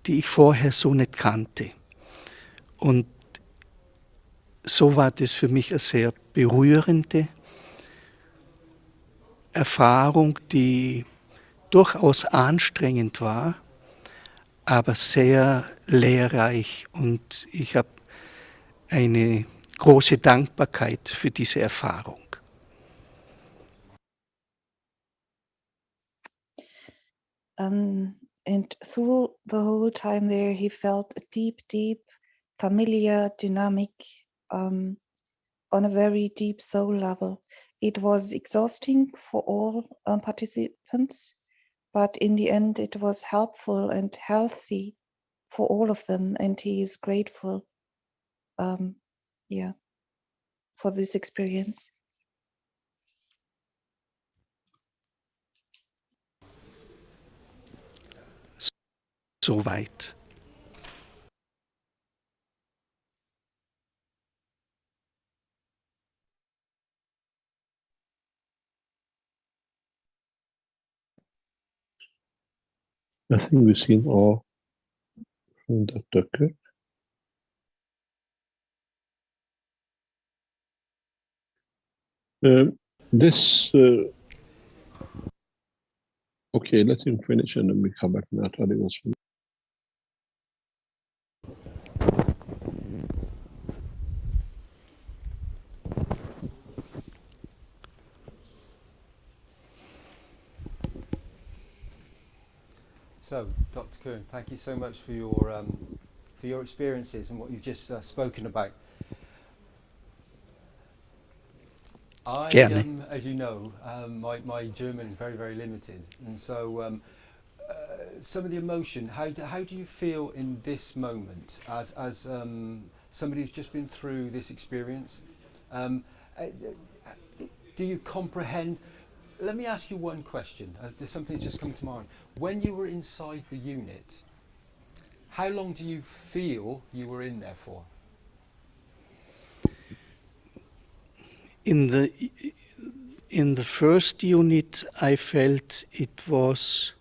Speaker 11: die ich vorher so nicht kannte. Und so war das für mich eine sehr berührende Erfahrung, die durchaus anstrengend war, aber sehr lehrreich. Und ich habe eine große Dankbarkeit für diese Erfahrung.
Speaker 5: And through the whole time there, he felt a deep, familiar dynamic on a very deep soul level. It was exhausting for all participants, but in the end, it was helpful and healthy for all of them, and he is grateful, for this experience.
Speaker 11: Soweit.
Speaker 4: I think we've seen all from Dr. Kirk. This, okay, let him finish and then we come back now. I thought it was finished.
Speaker 9: So, Dr. Kern, thank you so much for your experiences and what you've just spoken about. As you know, my German is very, very limited, and so some of the emotion. How do you feel in this moment, as somebody who's just been through this experience? Do you comprehend? Let me ask you one question. There's something that's just come to mind. When you were inside the unit, how long do you feel you were in there for?
Speaker 11: In the first unit, I felt it was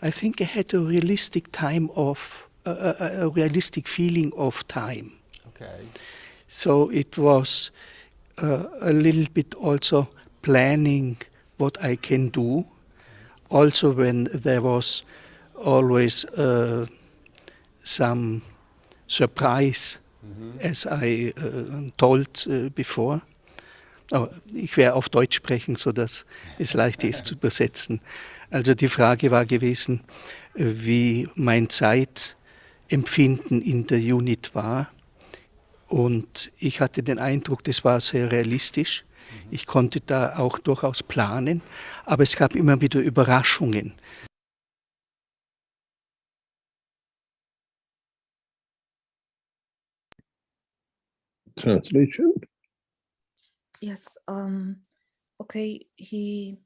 Speaker 11: I think I had a realistic time of a realistic feeling of time.
Speaker 9: Okay.
Speaker 11: So it was a little bit also planning what I can do. Okay. Also, when there was always some surprise, as I told before. Oh, ich werde auf Deutsch sprechen, sodass es leichter ist zu übersetzen. Also die Frage war gewesen, wie mein Zeitempfinden in der Unit war. Und ich hatte den Eindruck, das war sehr realistisch. Ich konnte da auch durchaus planen, aber es gab immer wieder Überraschungen.
Speaker 4: Translation?
Speaker 5: Yes. Okay. He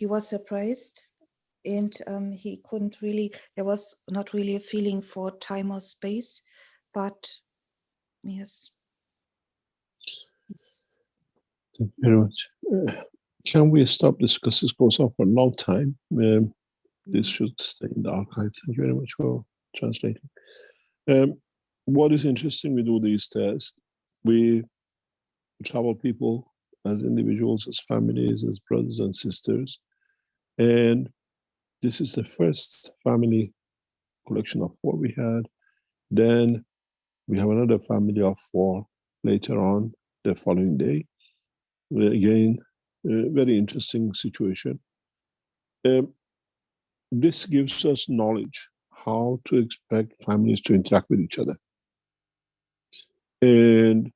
Speaker 5: was surprised, and he couldn't really. There was not really a feeling for time or space, but yes.
Speaker 4: Thank you very much. Can we stop this because this goes on for a long time? This should stay in the archive. Thank you very much for translating. What is interesting, we do these tests. We travel people as individuals, as families, as brothers and sisters. And this is the first family collection of 4 we had. Then we have another family of 4 later on the following day. Again, very interesting situation. This gives us knowledge how to expect families to interact with each other. And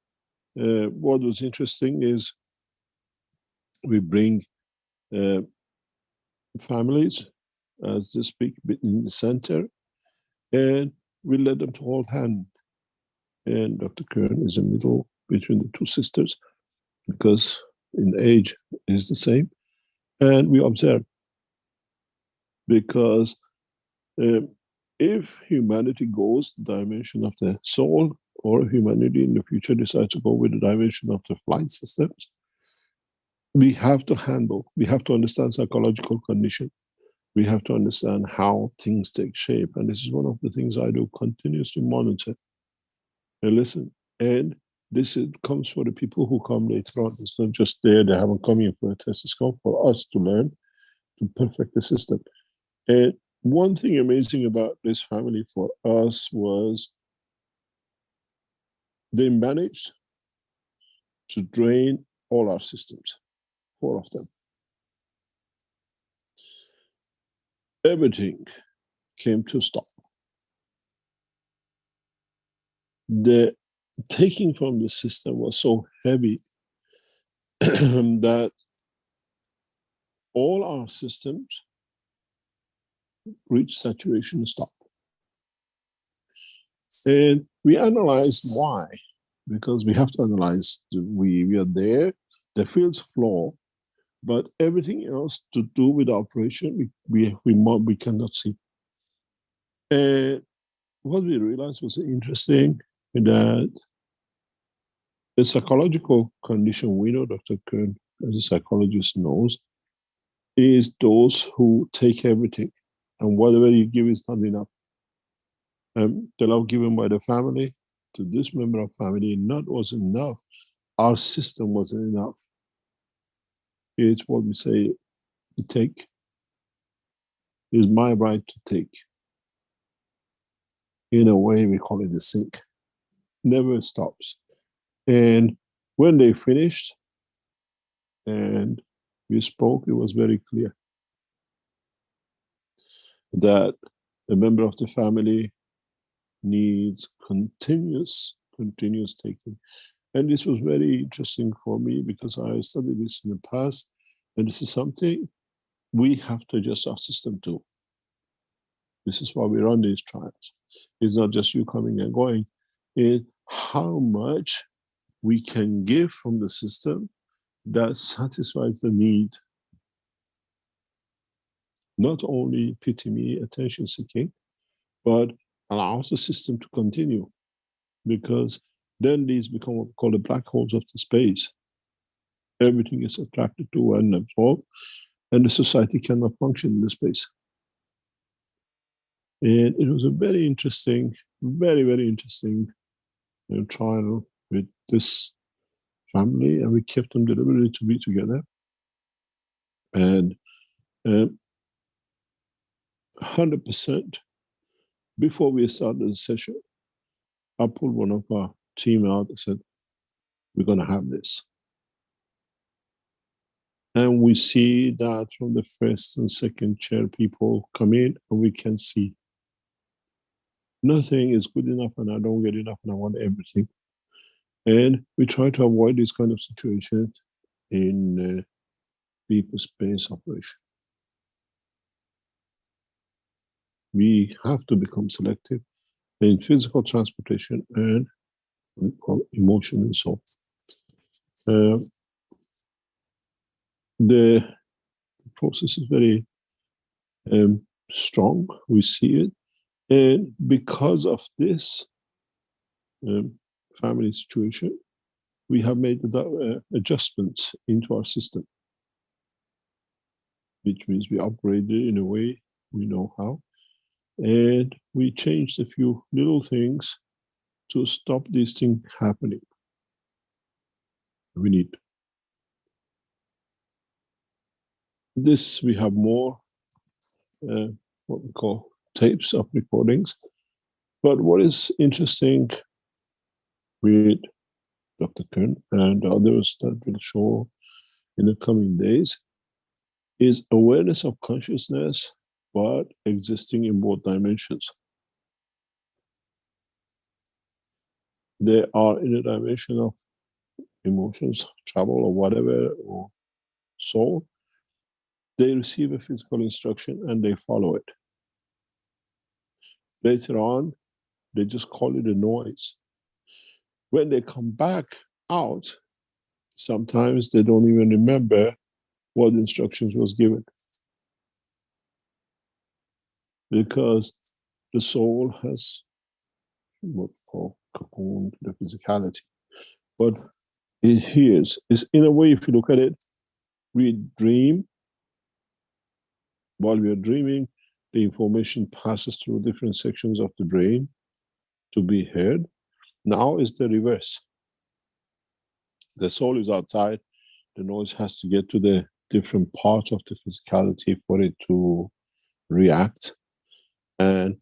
Speaker 4: what was interesting is we bring families, as they speak, in the center, and we let them to hold hand. And Dr. Kern is in the middle between the 2 sisters because in age is the same. And we observe, because if humanity goes the dimension of the soul, or humanity in the future decides to go with the dimension of the flight systems, we have to understand psychological condition. We have to understand how things take shape. And this is one of the things I do, continuously monitor and listen. And this comes for the people who come later on. It's not just there, they haven't come here for a test. It's come for us to learn, to perfect the system. And one thing amazing about this family for us was they managed to drain all our systems, 4 of them. Everything came to stop. The taking from the system was so heavy that all our systems reached saturation and stopped. And we analyzed why, because we have to analyze, we are there, the fields flow, but everything else to do with the operation, we cannot see. And what we realized was interesting, that the psychological condition, we know Dr. Kern, as a psychologist, knows is those who take everything, and whatever you give is not enough. The love given by the family to this member of family wasn't enough. Our system wasn't enough. It's what we say, to take. It's my right to take. In a way, we call it the sink. Never stops. And when they finished and we spoke, it was very clear that a member of the family needs continuous taking. And this was very interesting for me because I studied this in the past, and this is something we have to adjust our system to. This is why we run these trials. It's not just you coming and going. It's how much we can give from the system that satisfies the need. Not only pity me, attention seeking, but allows the system to continue. Because then these become what we call the black holes of the space. Everything is attracted to and absorbed, and the society cannot function in the space. And it was a very interesting, very, very interesting trial with this family, and we kept them deliberately to be together. And 100% before we started the session, I pulled one of our team out and said, we're going to have this. And we see that from the first and second chair, people come in and we can see nothing is good enough and I don't get enough and I want everything. And we try to avoid this kind of situation in deep space operation. We have to become selective in physical transportation and what we call emotion and soul. The process is very strong. We see it. And because of this family situation, we have made adjustments into our system, which means we upgraded it in a way we know how. And we changed a few little things to stop these things happening. We need this. We have more what we call tapes of recordings. But what is interesting with Dr. Kern and others that will show in the coming days is awareness of consciousness, but existing in both dimensions. They are in a dimension of emotions, travel, or whatever, or soul. They receive a physical instruction and they follow it. Later on, they just call it a noise. When they come back out, sometimes they don't even remember what instructions was given. Because the soul has what we call cocoon to the physicality. But it hears. It's in a way, if you look at it, we dream. While we are dreaming, the information passes through different sections of the brain to be heard. Now is the reverse. The soul is outside. The noise has to get to the different parts of the physicality for it to react. And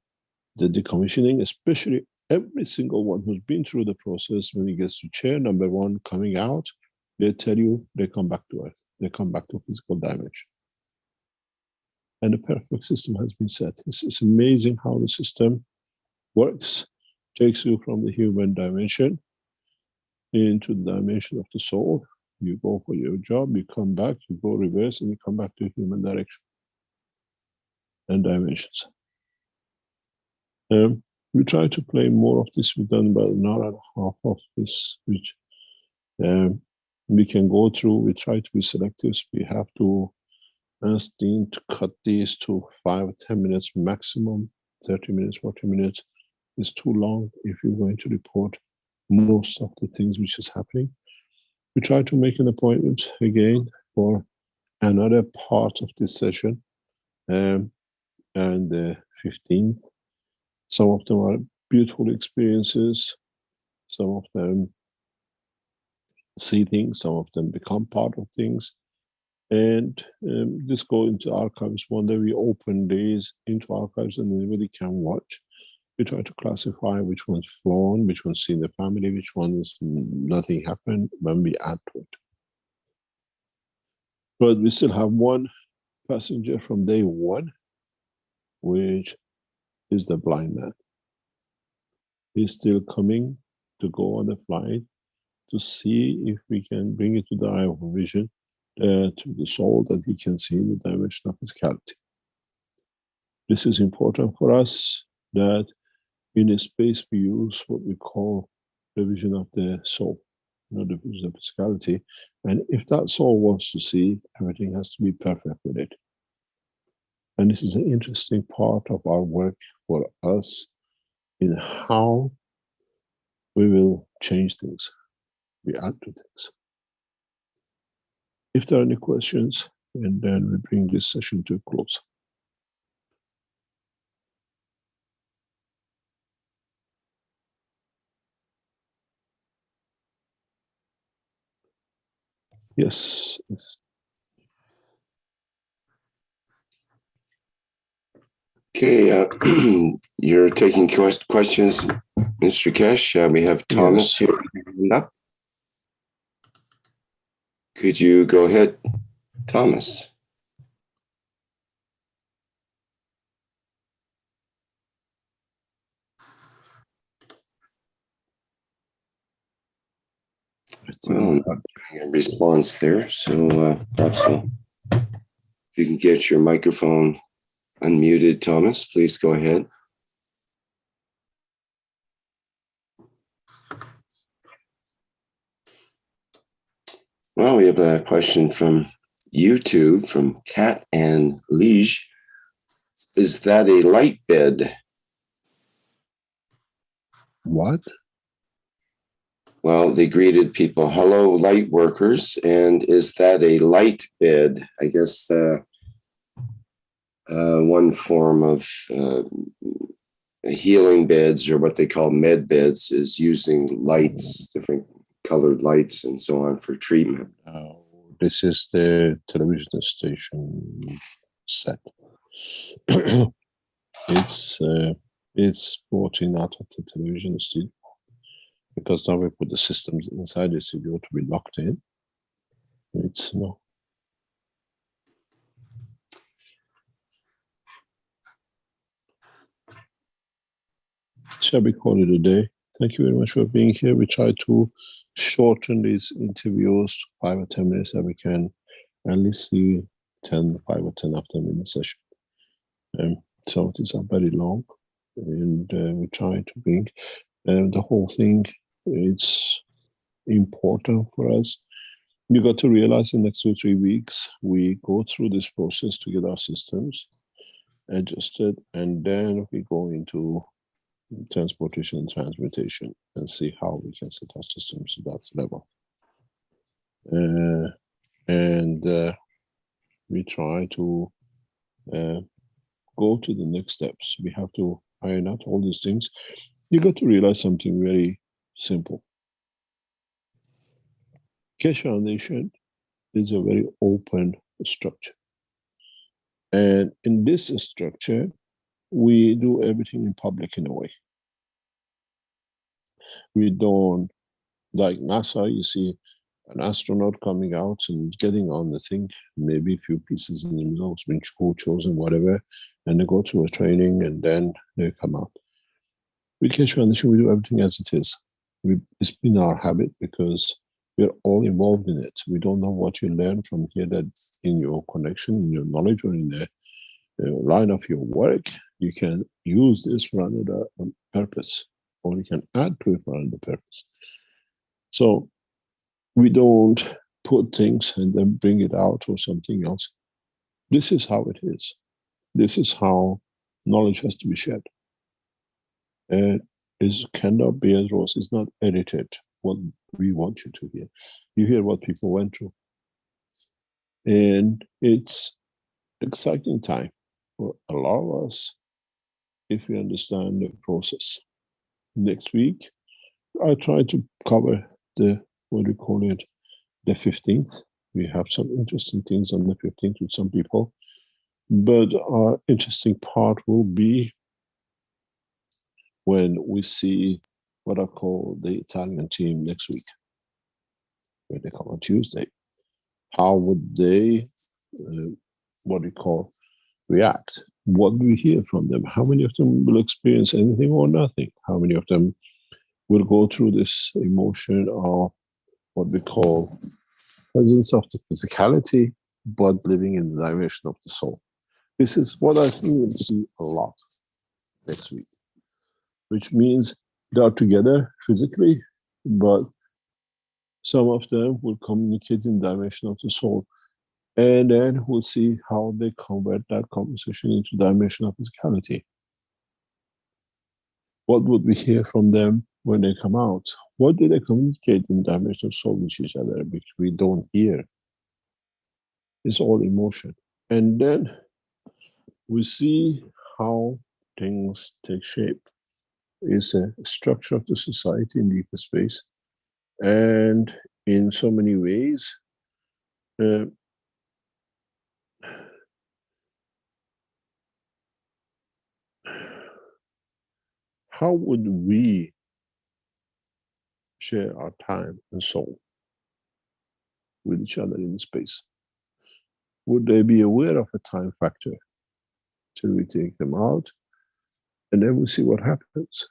Speaker 4: the decommissioning, especially every single one who's been through the process, when he gets to chair number one coming out, they tell you they come back to earth. They come back to physical dimension. And the perfect system has been set. It's amazing how the system works, takes you from the human dimension into the dimension of the soul. You go for your job, you come back, you go reverse, and you come back to human direction and dimensions. We try to play more of this. We've done about an hour and a half of this, which we can go through. We try to be selective. We have to ask Dean to cut these to 5 or 10 minutes maximum. 30 minutes, 40 minutes is too long if you're going to report most of the things which is happening. We try to make an appointment again for another part of this session, and the 15th. Some of them are beautiful experiences. Some of them see things. Some of them become part of things. And just go into archives. One day we open these into archives and anybody can watch. We try to classify which one's flown, which one's seen the family, which one is nothing happened when we add to it. But we still have one passenger from day one, which is the blind man. He's still coming to go on the flight to see if we can bring it to the eye of vision, to the soul, that he can see the dimension of physicality. This is important for us, that in a space we use what we call the vision of the soul, not the vision of physicality. And if that soul wants to see, everything has to be perfect with it. And this is an interesting part of our work for us in how we will change things, we add to things. If there are any questions, and then we bring this session to a close. Yes.
Speaker 3: Okay, you're taking questions, Mr. Keshe. We have Thomas here. Up. Could you go ahead, Thomas? Well, not getting a response there, so perhaps if you can get your microphone unmuted, Thomas, please go ahead. Well, we have a question from YouTube, from Cat and Liege. Is that a light bed?
Speaker 4: What?
Speaker 3: Well, they greeted people, hello, light workers, and is that a light bed? I guess one form of healing beds, or what they call med beds, is using lights, different colored lights and so on for treatment.
Speaker 4: This is the television station set. It's brought in out of the television studio, because now we put the systems inside the studio to be locked in. It's no. Shall we call it a day? Thank you very much for being here. We try to shorten these interviews to 5 or 10 minutes, that we can at least see 5 or 10 of them in the session. Some of these are very long, and we try to bring the whole thing. It's important for us. You got to realize in the next 2 or 3 weeks, we go through this process to get our systems adjusted, and then we go into transportation and transmutation and see how we can set our systems to that level. And we try to go to the next steps. We have to iron out all these things. You got to realize something very simple. Keshe Foundation is a very open structure. And in this structure, we do everything in public in a way. We don't, like NASA, you see an astronaut coming out and getting on the thing, maybe a few pieces in the middle, being chosen, whatever, and they go through a training and then they come out. With Keshe Foundation, we do everything as it is. It's been our habit because we're all involved in it. We don't know what you learn from here, that in your connection, in your knowledge, or in the line of your work, you can use this for another purpose, or you can add to it for another purpose. So we don't put things and then bring it out or something else. This is how it is. This is how knowledge has to be shared. It cannot be as rose. It's not edited what we want you to hear. You hear what people went through. And it's exciting time for a lot of us if we understand the process. Next week, I try to cover the 15th. We have some interesting things on the 15th with some people, but our interesting part will be when we see what I call the Italian team next week, when they come on Tuesday. How would they, react? What do we hear from them? How many of them will experience anything or nothing? How many of them will go through this emotion of what we call presence of the physicality, but living in the direction of the soul? This is what I think we'll see a lot next week, which means they are together physically, but some of them will communicate in the dimension of the soul. And then we'll see how they convert that conversation into dimension of physicality. What would we hear from them when they come out? What do they communicate in dimension of soul with each other, which we don't hear? It's all emotion. And then we see how things take shape. It's a structure of the society in deeper space. And in so many ways, how would we share our time and soul with each other in space? Would they be aware of a time factor till we take them out? And then we see what happens.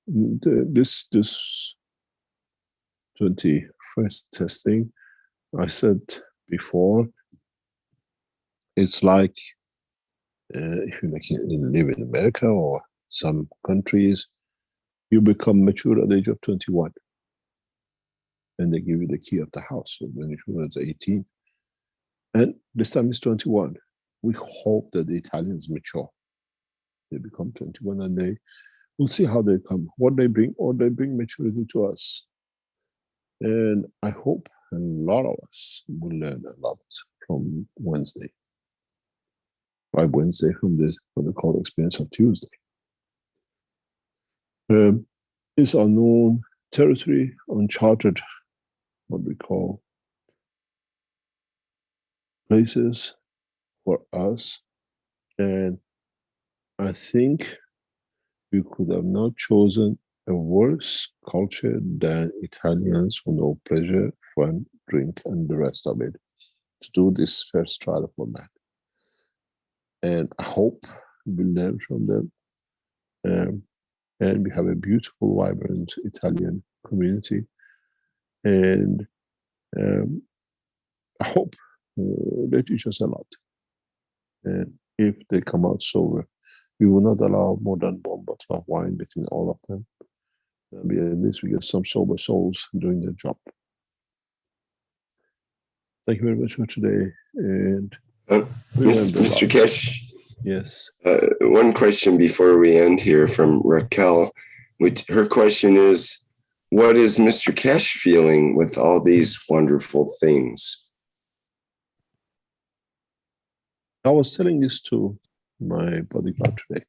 Speaker 4: This 21st testing, I said before, it's like if you live in America or some countries, you become mature at the age of 21. And they give you the key of the house when you're 18. And this time it's 21. We hope that the Italians mature. They become 21 and we'll see how they come, what they bring, or they bring maturity to us. And I hope a lot of us will learn a lot from Wednesday. By Wednesday, from the call experience of Tuesday. It's unknown territory, uncharted, what we call places for us. And I think we could have not chosen a worse culture than Italians who know pleasure, fun, drink, and the rest of it to do this first trial format. And I hope we learn from them. And we have a beautiful, vibrant Italian community. And I hope they teach us a lot. And if they come out sober, we will not allow more than one bottle of wine between all of them. At least we get some sober souls doing their job. Thank you very much for today. And
Speaker 3: Mr. Keshe.
Speaker 4: Yes.
Speaker 3: One question before we end here from Raquel. Her question is, what is Mr. Keshe feeling with all these wonderful things?
Speaker 4: I was telling this to my bodyguard today,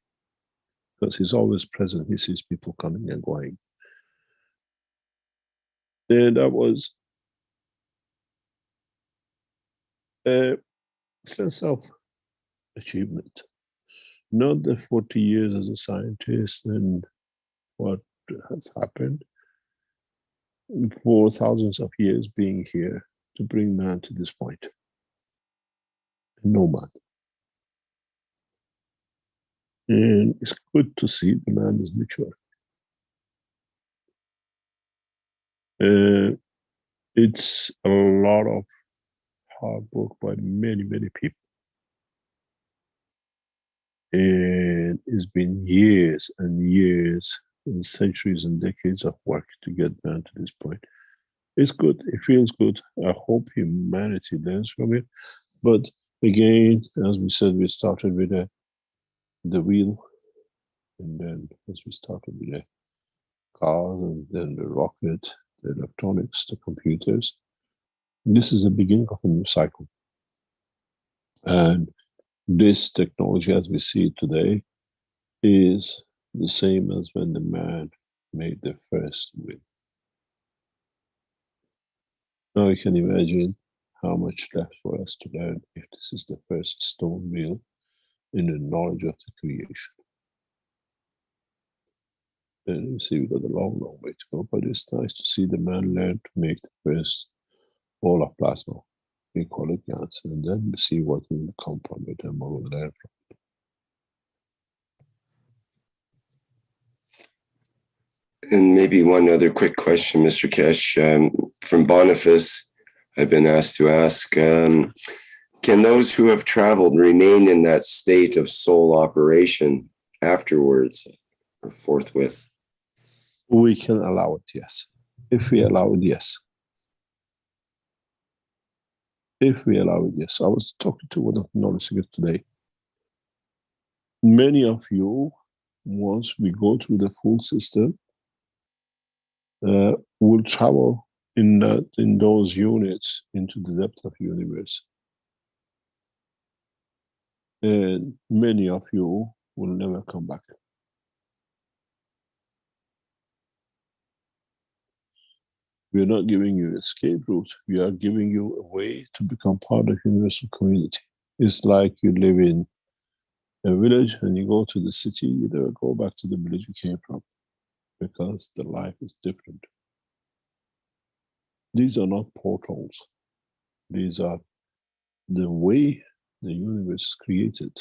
Speaker 4: because he's always present. He sees people coming and going. And that was a sense of achievement. Not the 40 years as a scientist and what has happened, for thousands of years being here to bring man to this point. No man. And it's good to see the man is mature. It's a lot of hard work by many, many people. And it's been years and years and centuries and decades of work to get man to this point. It's good. It feels good. I hope humanity learns from it. But again, as we said, we started with the wheel, and then as we started with the cars, and then the rocket, the electronics, the computers. This is the beginning of a new cycle. And this technology, as we see it today, is the same as when the man made the first wheel. Now you can imagine how much left for us to learn if this is the first stone wheel in the knowledge of the creation. And you see, we've got a long, long way to go, but it's nice to see the man learn to make the first ball of plasma. We call it GANs, and then we see what will come from it and what we'll learn from it.
Speaker 3: And maybe one other quick question, Mr. Keshe. From Boniface, I've been asked to ask, can those who have traveled remain in that state of soul operation afterwards or forthwith?
Speaker 4: We can allow it, yes. If we allow it, yes. If we allow it, yes. I was talking to one of the knowledge seekers today. Many of you, once we go through the full system, will travel in those units into the depth of the universe. And many of you will never come back. We are not giving you an escape route. We are giving you a way to become part of the universal community. It's like you live in a village and you go to the city, you never go back to the village you came from because the life is different. These are not portals. These are the way the universe is created.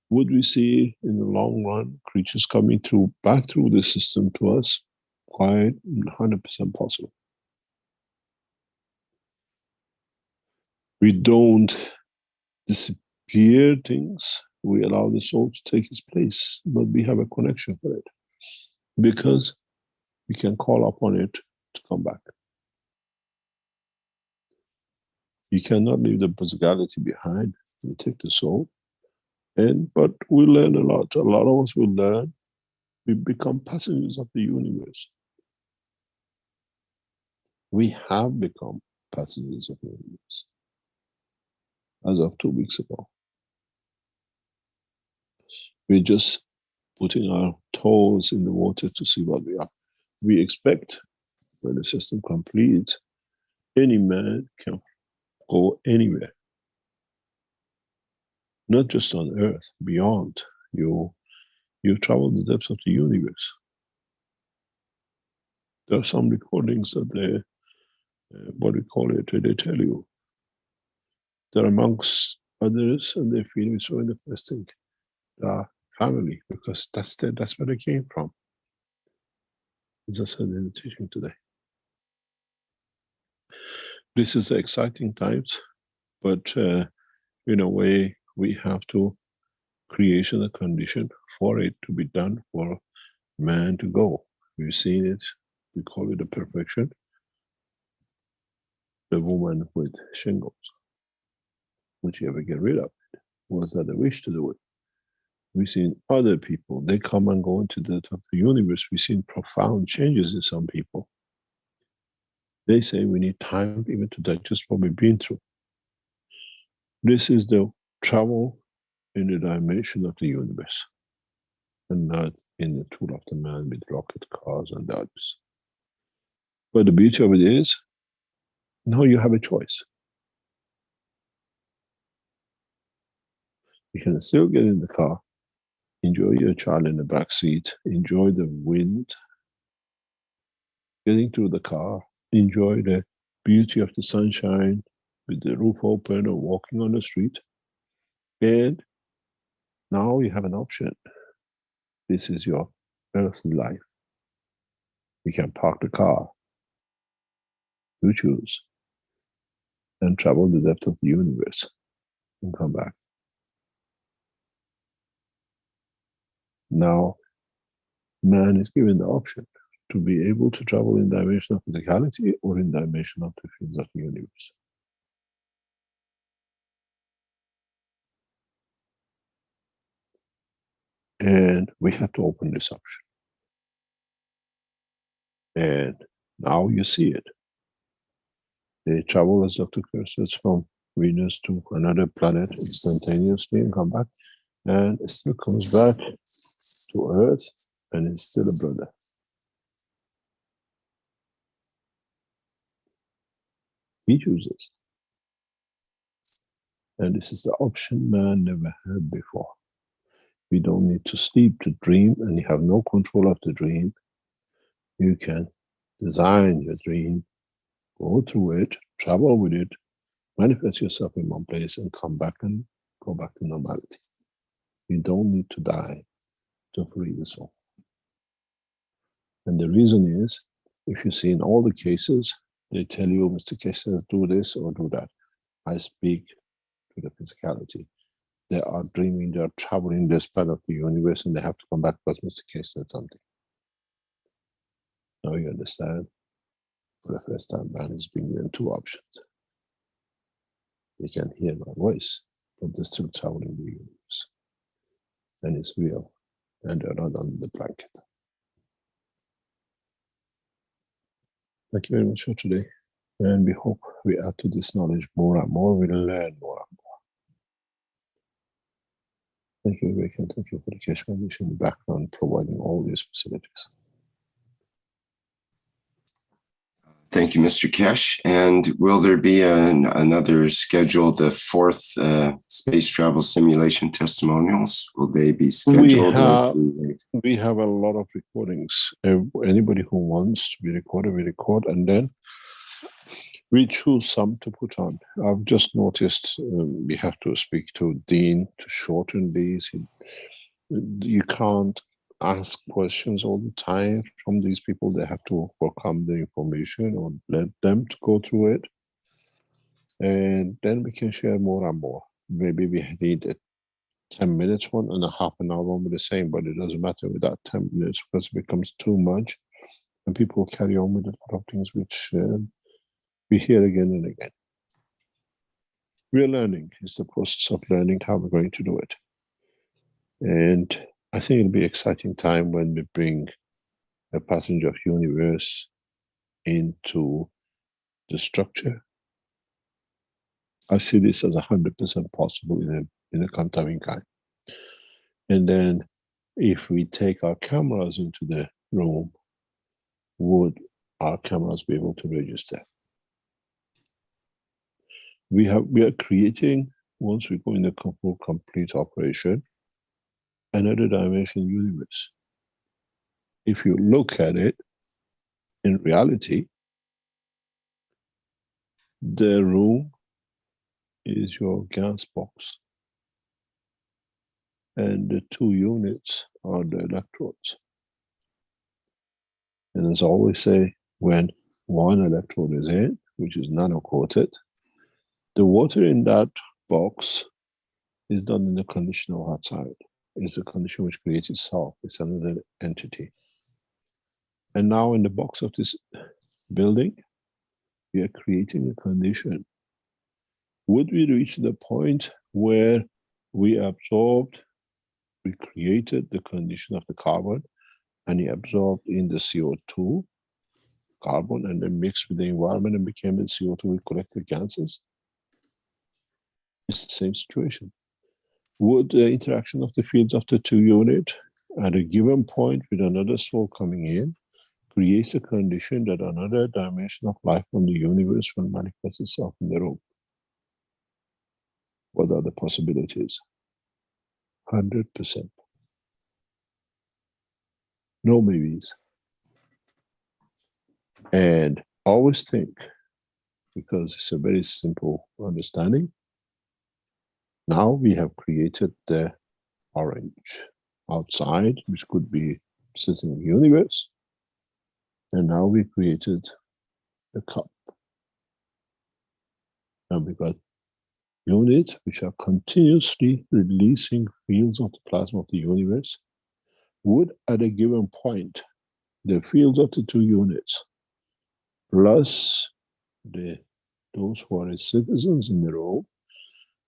Speaker 4: Would we see in the long run creatures coming through back through the system to us? Quite 100% possible. We don't disappear things. We allow the soul to take its place, but we have a connection for it because we can call upon it to come back. You cannot leave the physicality behind. You take the soul, but we learn a lot. A lot of us will learn. We become passengers of the universe. We have become passengers of the universe as of 2 weeks ago. We're just putting our toes in the water to see what we are. We expect when the system completes, any man can go anywhere. Not just on Earth, beyond. You travel the depths of the universe. There are some recordings that they tell you. They're amongst others and they feel it's so interesting. They are family because that's where they came from. As I said in the teaching today. This is exciting times, but in a way we have to create a condition for it to be done for man to go. We've seen it, we call it a perfection. The woman with shingles. Would she ever get rid of it? Was that a wish to do it? We've seen other people, they come and go into the depth of the universe. We've seen profound changes in some people. They say we need time even to digest what we've been through. This is the travel in the dimension of the universe and not in the tool of the man with rocket cars and others. But the beauty of it is, now you have a choice. You can still get in the car, enjoy your child in the back seat, enjoy the wind, getting through the car, enjoy the beauty of the sunshine with the roof open or walking on the street. And now you have an option. This is your earthly life. You can park the car, you choose, and travel the depth of the universe and come back. Now, man is given the option to be able to travel in dimension of physicality or in dimension of the fields of the universe. And we had to open this option. And now you see it. They travel, as Dr. Kerr says, from Venus to another planet instantaneously and come back, and it still comes back to Earth, and it's still a brother. He chooses. And this is the option man never had before. You don't need to sleep to dream, and you have no control of the dream. You can design your dream, go through it, travel with it, manifest yourself in one place, and come back and go back to normality. You don't need to die to free the soul. And the reason is, if you see in all the cases, they tell you, Mr. Keshe says, do this or do that. I speak to the physicality. They are dreaming, they are traveling the span of the universe, and they have to come back because Mr. Keshe said something. Now you understand. For the first time, man is being given two options. They can hear my voice, but they're still traveling the universe. And it's real, and they're not under the blanket. Thank you very much for today. And we hope we add to this knowledge more and more, we learn more and more. Thank you, Rick, and thank you for the Keshe Foundation in the background providing all these facilities.
Speaker 3: Thank you, Mr. Keshe. And will there be another scheduled, the fourth space travel simulation testimonials? Will they be scheduled?
Speaker 4: We have a lot of recordings. Anybody who wants to be recorded, we record, and then we choose some to put on. I've just noticed we have to speak to Dean to shorten these. You can't ask questions all the time from these people. They have to welcome the information or let them to go through it. And then we can share more and more. Maybe we need a 10 minutes one and a half an hour one with the same, but it doesn't matter with that 10 minutes because it becomes too much. And people carry on with a lot of things which we hear again and again. We're learning. It's the process of learning how we're going to do it. And I think it'll be an exciting time when we bring a passenger of universe into the structure. I see this as 100% possible in a coming time. And then if we take our cameras into the room, would our cameras be able to register? We are creating, once we go in the full complete operation, another dimension universe. If you look at it, in reality, the room is your gas box, and the two units are the electrodes. And as I always say, when one electrode is in, which is nano-coated, the water in that box is done in the condition of outside. It's a condition which creates itself. It's another entity. And now in the box of this building, we are creating a condition. Would we reach the point where we absorbed, we created the condition of the carbon, and it absorbed in the CO2, carbon, and then mixed with the environment and became the CO2 with collected gases? It's the same situation. Would the interaction of the fields of the two units at a given point with another soul coming in creates a condition that another dimension of life from the universe will manifest itself in the room? What are the possibilities? 100%. No maybes. And always think, because it's a very simple understanding, now we have created the orange outside, which could be system of the universe. And now we created the cup. And we got units which are continuously releasing fields of the plasma of the universe. Would at a given point, the fields of the two units plus those who are citizens in the room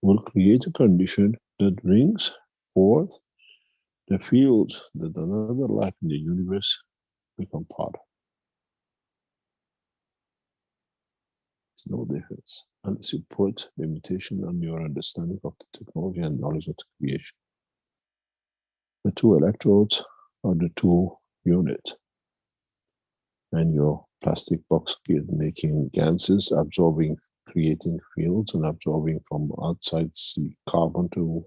Speaker 4: will create a condition that brings forth the fields that another life in the universe become part of. There's no difference. unless you put limitation on your understanding of the technology and knowledge of the creation. The two electrodes are the two units, and your plastic box making ganses, absorbing, creating fields and absorbing from outside carbon to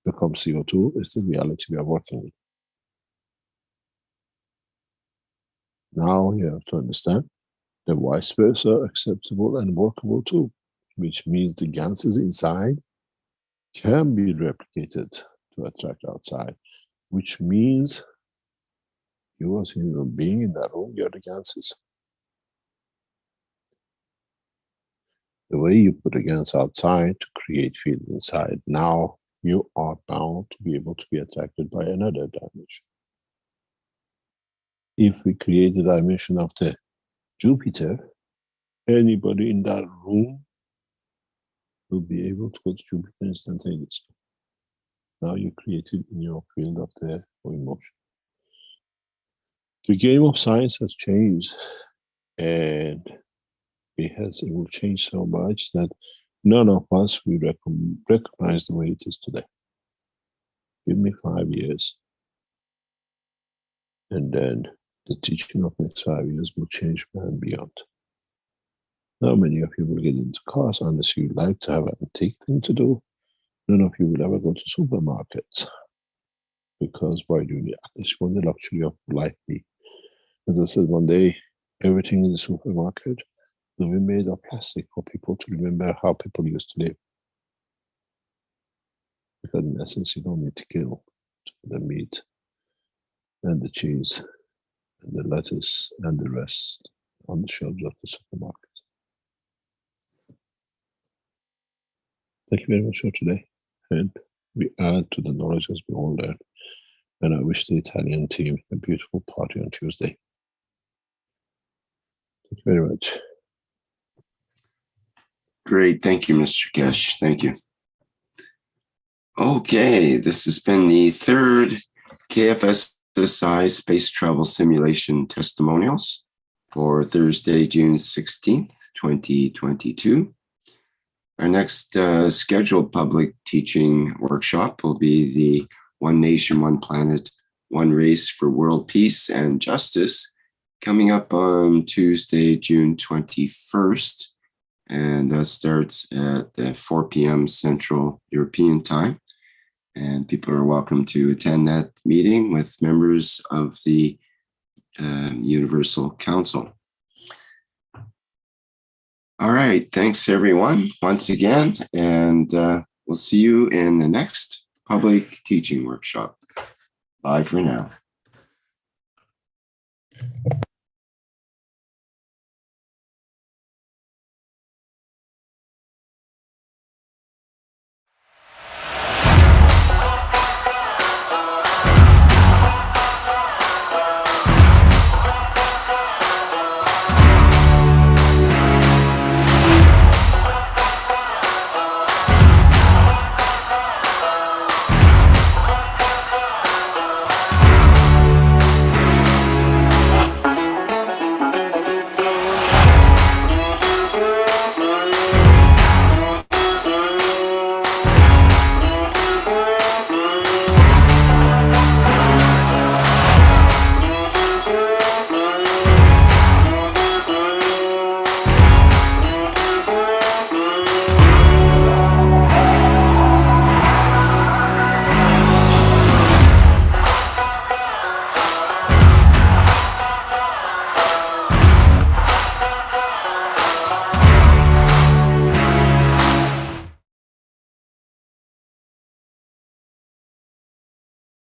Speaker 4: become CO2 is the reality we are working with. Now you have to understand that vice versa are acceptable and workable too, which means the ganses inside can be replicated to attract outside, which means you as a human being in that room, you're the ganses. The way you put a gans outside to create field inside, now you are bound to be able to be attracted by another dimension. If we create the dimension of the Jupiter, anybody in that room will be able to go to Jupiter instantaneously. Now you created in your field of the emotion. The game of science has changed, and it will change so much that none of us will recognize the way it is today. Give me 5 years, and then the teaching of the next 5 years will change and beyond. Now many of you will get into cars unless you like to have an antique thing to do. None of you will ever go to supermarkets, because why do you need, unless you want the luxury of life? As I said one day, everything in the supermarket will be made of plastic for people to remember how people used to live. Because in essence, you don't need to kill the meat and the cheese and the lettuce and the rest on the shelves of the supermarket. Thank you very much for today. And we add to the knowledge as we all learn. And I wish the Italian team a beautiful party on Tuesday. Thank you very much.
Speaker 3: Great. Thank you, Mr. Keshe. Thank you. Okay, this has been the third KFSSI Space Travel Simulation Testimonials for Thursday, June 16th, 2022. Our next scheduled public teaching workshop will be the One Nation, One Planet, One Race for World Peace and Justice, coming up on Tuesday, June 21st. And that starts at 4 p.m. Central European Time. And people are welcome to attend that meeting with members of the Universal Council. All right, thanks everyone once again, and we'll see you in the next public teaching workshop. Bye for now.